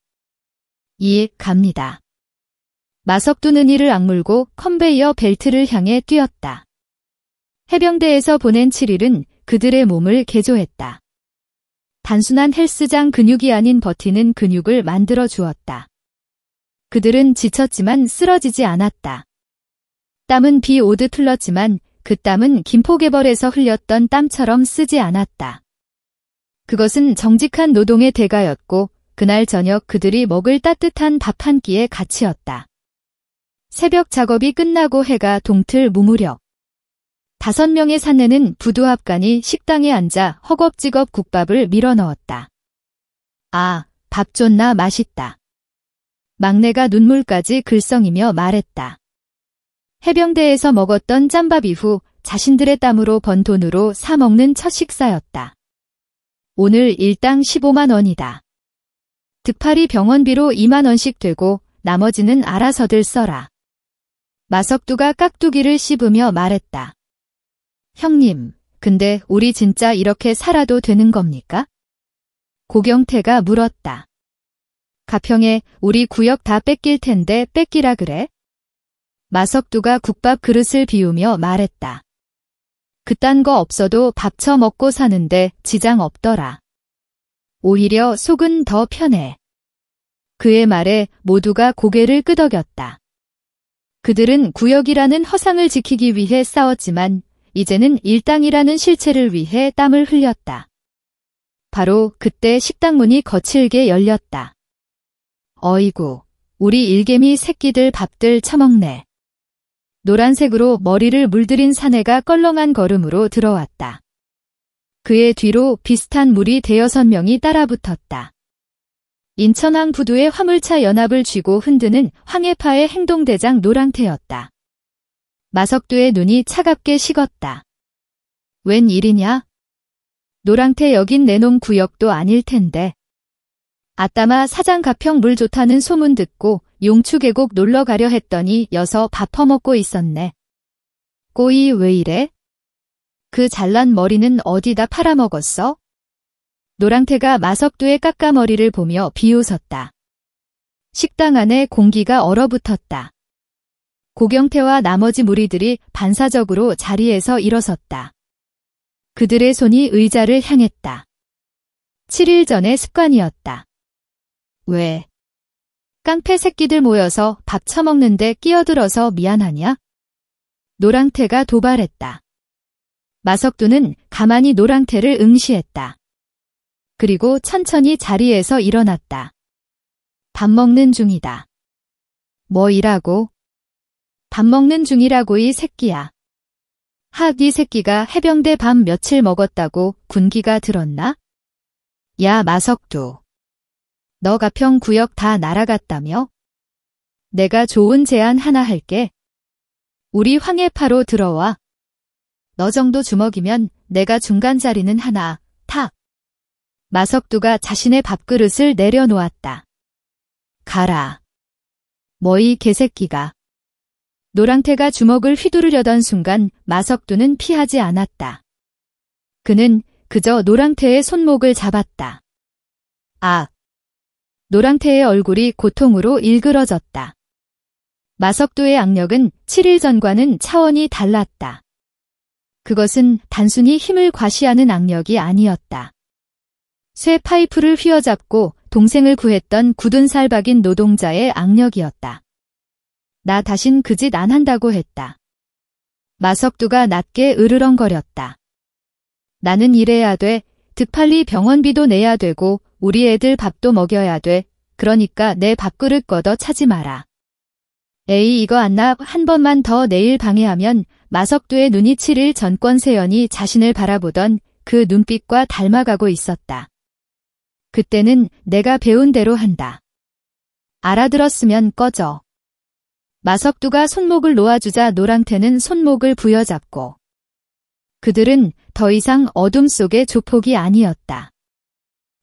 갑니다. 마석두는 이를 악물고 컨베이어 벨트를 향해 뛰었다. 해병대에서 보낸 7일은 그들의 몸을 개조했다. 단순한 헬스장 근육이 아닌 버티는 근육을 만들어 주었다. 그들은 지쳤지만 쓰러지지 않았다. 땀은 비 오듯 흘렀지만 그 땀은 김포개벌에서 흘렸던 땀처럼 쓰지 않았다. 그것은 정직한 노동의 대가였고 그날 저녁 그들이 먹을 따뜻한 밥 한 끼의 가치였다. 새벽 작업이 끝나고 해가 동틀 무무렵. 5명의 사내는 부두 합간이 식당에 앉아 허겁지겁 국밥을 밀어 넣었다. 아, 밥 존나 맛있다. 막내가 눈물까지 글썽이며 말했다. 해병대에서 먹었던 짬밥 이후 자신들의 땀으로 번 돈으로 사 먹는 첫 식사였다. 오늘 일당 15만 원이다. 득팔이 병원비로 2만 원씩 되고 나머지는 알아서들 써라. 마석두가 깍두기를 씹으며 말했다. 형님, 근데 우리 진짜 이렇게 살아도 되는 겁니까? 고경태가 물었다. 가평에 우리 구역 다 뺏길 텐데 뺏기라 그래? 마석두가 국밥 그릇을 비우며 말했다. 그딴 거 없어도 밥 쳐 먹고 사는데 지장 없더라. 오히려 속은 더 편해. 그의 말에 모두가 고개를 끄덕였다. 그들은 구역이라는 허상을 지키기 위해 싸웠지만 이제는 일당이라는 실체를 위해 땀을 흘렸다. 바로 그때 식당 문이 거칠게 열렸다. 어이구, 우리 일개미 새끼들 밥들 처먹네. 노란색으로 머리를 물들인 사내가 껄렁한 걸음으로 들어왔다. 그의 뒤로 비슷한 무리 5~6명이 따라붙었다. 인천항 부두의 화물차 연합을 쥐고 흔드는 황해파의 행동대장 노랑태였다. 마석두의 눈이 차갑게 식었다. 웬 일이냐? 노랑태 여긴 내놈 구역도 아닐 텐데. 아따마 사장 가평 물 좋다는 소문 듣고 용추계곡 놀러 가려 했더니 여서 밥 퍼먹고 있었네. 꼬이 왜 이래? 그 잘난 머리는 어디다 팔아먹었어? 노랑태가 마석두의 깎아머리를 보며 비웃었다. 식당 안에 공기가 얼어붙었다. 고경태와 나머지 무리들이 반사적으로 자리에서 일어섰다. 그들의 손이 의자를 향했다. 7일 전의 습관이었다. 왜? 깡패 새끼들 모여서 밥 처먹는데 끼어들어서 미안하냐? 노랑태가 도발했다. 마석두는 가만히 노랑태를 응시했다. 그리고 천천히 자리에서 일어났다. 밥 먹는 중이다. 뭐 이라고? 밥 먹는 중이라고 이 새끼야. 이 새끼가 해병대 밥 며칠 먹었다고 군기가 들었나? 야 마석두. 너 가평 구역 다 날아갔다며? 내가 좋은 제안 하나 할게. 우리 황해파로 들어와. 너 정도 주먹이면 내가 중간 자리는 하나, 탁. 마석두가 자신의 밥그릇을 내려놓았다. 가라. 뭐 이 개새끼가. 노랑태가 주먹을 휘두르려던 순간 마석두는 피하지 않았다. 그는 그저 노랑태의 손목을 잡았다. 아! 노랑태의 얼굴이 고통으로 일그러졌다. 마석두의 악력은 7일 전과는 차원이 달랐다. 그것은 단순히 힘을 과시하는 악력이 아니었다. 쇠 파이프를 휘어잡고 동생을 구했던 굳은 살 박인 노동자의 악력이었다. 나 다신 그 짓 안 한다고 했다. 마석두가 낮게 으르렁거렸다. 나는 일해야 돼. 득팔리 병원비도 내야 되고 우리 애들 밥도 먹여야 돼. 그러니까 내 밥그릇 걷어 차지 마라. 에이 이거 안나 한 번만 더 내일 방해하면 마석두의 눈이 7일 전 권세연이 자신을 바라보던 그 눈빛과 닮아가고 있었다. 그때는 내가 배운 대로 한다. 알아들었으면 꺼져. 마석두가 손목을 놓아주자 노랑태는 손목을 부여잡고. 그들은 더 이상 어둠 속의 조폭이 아니었다.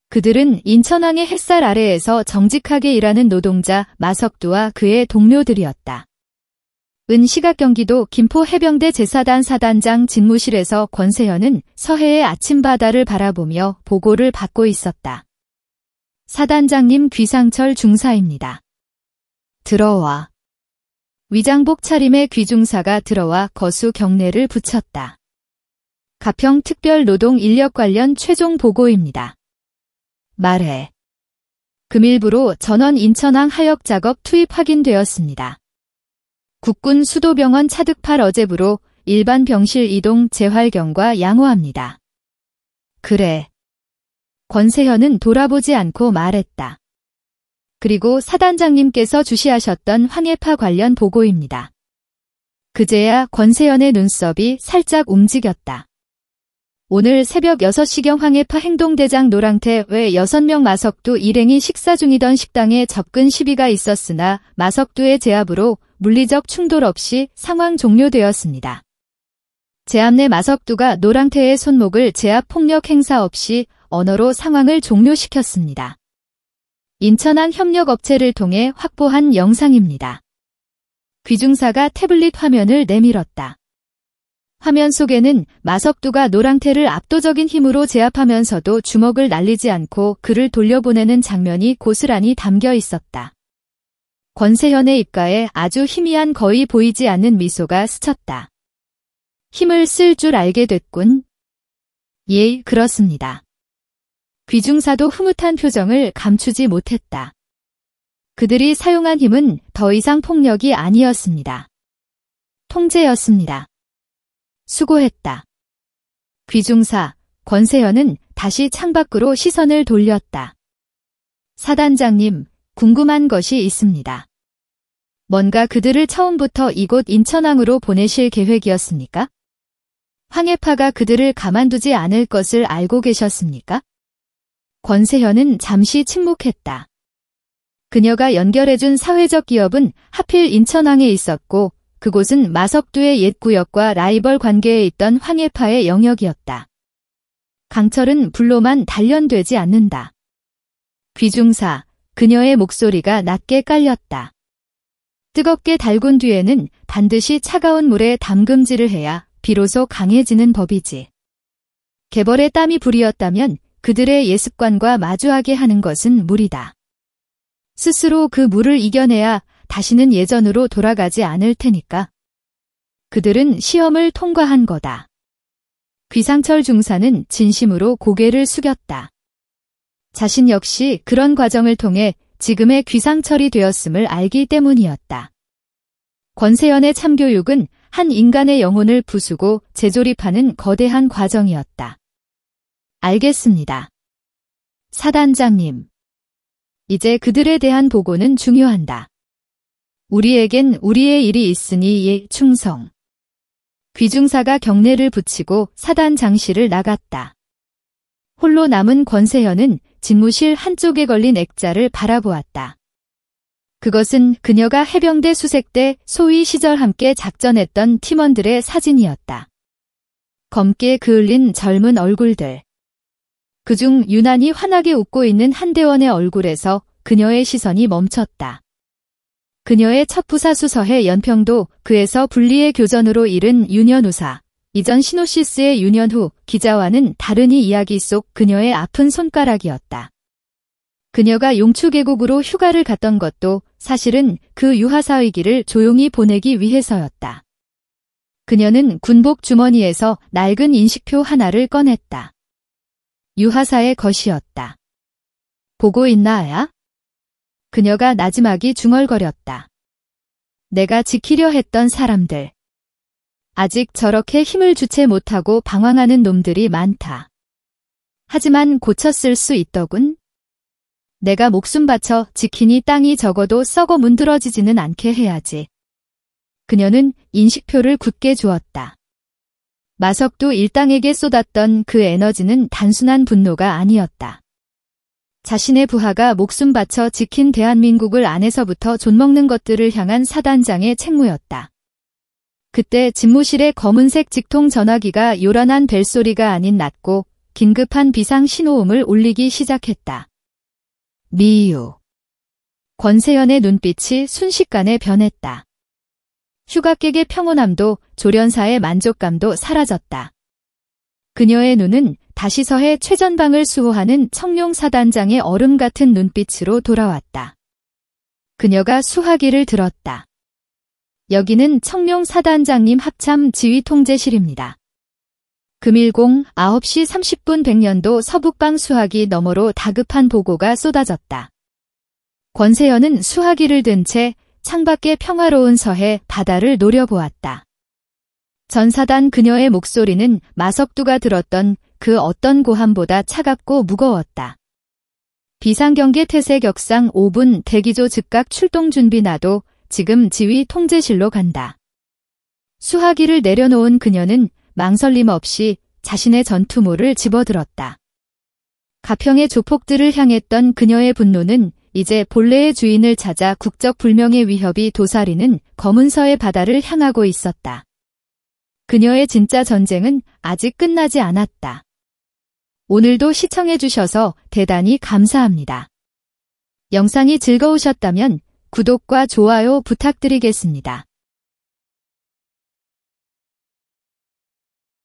그들은 인천항의 햇살 아래에서 정직하게 일하는 노동자 마석두와 그의 동료들이었다. 시각경기도 김포해병대 제4단 사단장 집무실에서 권세현은 서해의 아침바다를 바라보며 보고를 받고 있었다. 사단장님 귀상철 중사입니다. 들어와. 위장복 차림의 귀중사가 들어와 거수 경례를 붙였다. 가평 특별 노동 인력 관련 최종 보고입니다. 말해. 금일부로 전원 인천항 하역 작업 투입 확인되었습니다. 국군 수도병원 차득팔 어제부로 일반 병실 이동 재활경과 양호합니다. 그래. 권세현은 돌아보지 않고 말했다. 그리고 사단장님께서 주시하셨던 황해파 관련 보고입니다. 그제야 권세현의 눈썹이 살짝 움직였다. 오늘 새벽 6시경 황해파 행동대장 노랑태 외 6명 마석두 일행이 식사 중이던 식당에 접근 시비가 있었으나 마석두의 제압으로 물리적 충돌 없이 상황 종료되었습니다. 제압 내 마석두가 노랑태의 손목을 제압 폭력 행사 없이 언어로 상황을 종료시켰습니다. 인천항 협력업체를 통해 확보한 영상입니다. 귀중사가 태블릿 화면을 내밀었다. 화면 속에는 마석두가 노랑태를 압도적인 힘으로 제압하면서도 주먹을 날리지 않고 그를 돌려보내는 장면이 고스란히 담겨 있었다. 권세현의 입가에 아주 희미한 거의 보이지 않는 미소가 스쳤다. 힘을 쓸 줄 알게 됐군. 예, 그렇습니다. 귀중사도 흐뭇한 표정을 감추지 못했다. 그들이 사용한 힘은 더 이상 폭력이 아니었습니다. 통제였습니다. 수고했다. 귀중사, 권세현은 다시 창밖으로 시선을 돌렸다. 사단장님, 궁금한 것이 있습니다. 뭔가 그들을 처음부터 이곳 인천항으로 보내실 계획이었습니까? 황해파가 그들을 가만두지 않을 것을 알고 계셨습니까? 권세현은 잠시 침묵했다. 그녀가 연결해준 사회적 기업은 하필 인천항에 있었고 그곳은 마석두의 옛 구역과 라이벌 관계에 있던 황해파의 영역이었다. 강철은 불로만 단련되지 않는다. 귀중사, 그녀의 목소리가 낮게 깔렸다. 뜨겁게 달군 뒤에는 반드시 차가운 물에 담금질을 해야 비로소 강해지는 법이지. 개벌의 땀이 불이었다면 그들의 예습관과 마주하게 하는 것은 무리다. 스스로 그 물을 이겨내야 다시는 예전으로 돌아가지 않을 테니까. 그들은 시험을 통과한 거다. 귀상철 중사는 진심으로 고개를 숙였다. 자신 역시 그런 과정을 통해 지금의 귀상철이 되었음을 알기 때문이었다. 권세현의 참교육은 한 인간의 영혼을 부수고 재조립하는 거대한 과정이었다. 알겠습니다. 사단장님. 이제 그들에 대한 보고는 중요한다. 우리에겐 우리의 일이 있으니 예 충성. 귀중사가 경례를 붙이고 사단장실을 나갔다. 홀로 남은 권세현은 집무실 한쪽에 걸린 액자를 바라보았다. 그것은 그녀가 해병대 수색 때 소위 시절 함께 작전했던 팀원들의 사진이었다. 검게 그을린 젊은 얼굴들. 그중 유난히 환하게 웃고 있는 한대원의 얼굴에서 그녀의 시선이 멈췄다. 그녀의 첫 부사수서해 연평도 그에서 분리의 교전으로 잃은 윤현우사, 이전 시노시스의 윤현후 기자와는 다른 이 이야기 속 그녀의 아픈 손가락이었다. 그녀가 용추계곡으로 휴가를 갔던 것도 사실은 그 유하사의 길을 조용히 보내기 위해서였다. 그녀는 군복 주머니에서 낡은 인식표 하나를 꺼냈다. 유하사의 것이었다. 보고 있나 아야? 그녀가 나지막이 중얼거렸다. 내가 지키려 했던 사람들. 아직 저렇게 힘을 주체 못하고 방황하는 놈들이 많다. 하지만 고쳤을 수 있더군. 내가 목숨 바쳐 지키니 땅이 적어도 썩어 문드러지지는 않게 해야지. 그녀는 인식표를 굳게 주었다. 마석두 일당에게 쏟았던 그 에너지는 단순한 분노가 아니었다. 자신의 부하가 목숨 바쳐 지킨 대한민국을 안에서부터 존먹는 것들을 향한 사단장의 책무였다. 그때 집무실의 검은색 직통 전화기가 요란한 벨소리가 아닌 낮고 긴급한 비상 신호음을 울리기 시작했다. 미유. 권세현의 눈빛이 순식간에 변했다. 휴가객의 평온함도 조련사의 만족감도 사라졌다. 그녀의 눈은 다시 서해 최전방을 수호하는 청룡 사단장의 얼음 같은 눈빛으로 돌아왔다. 그녀가 수화기를 들었다. 여기는 청룡 사단장님 합참 지휘통제실입니다. 금일공 9시 30분 백년도 서북방 수화기 너머로 다급한 보고가 쏟아졌다. 권세현은 수화기를 든 채 창밖의 평화로운 서해 바다를 노려보았다. 전사단 그녀의 목소리는 마석두가 들었던 그 어떤 고함보다 차갑고 무거웠다. 비상경계 태세 격상 5분 대기조 즉각 출동 준비 나도 지금 지휘 통제실로 간다. 수화기를 내려놓은 그녀는 망설임 없이 자신의 전투모를 집어들었다. 가평의 조폭들을 향했던 그녀의 분노는 이제 본래의 주인을 찾아 국적 불명의 위협이 도사리는 검은서의 바다를 향하고 있었다. 그녀의 진짜 전쟁은 아직 끝나지 않았다. 오늘도 시청해주셔서 대단히 감사합니다. 영상이 즐거우셨다면 구독과 좋아요 부탁드리겠습니다.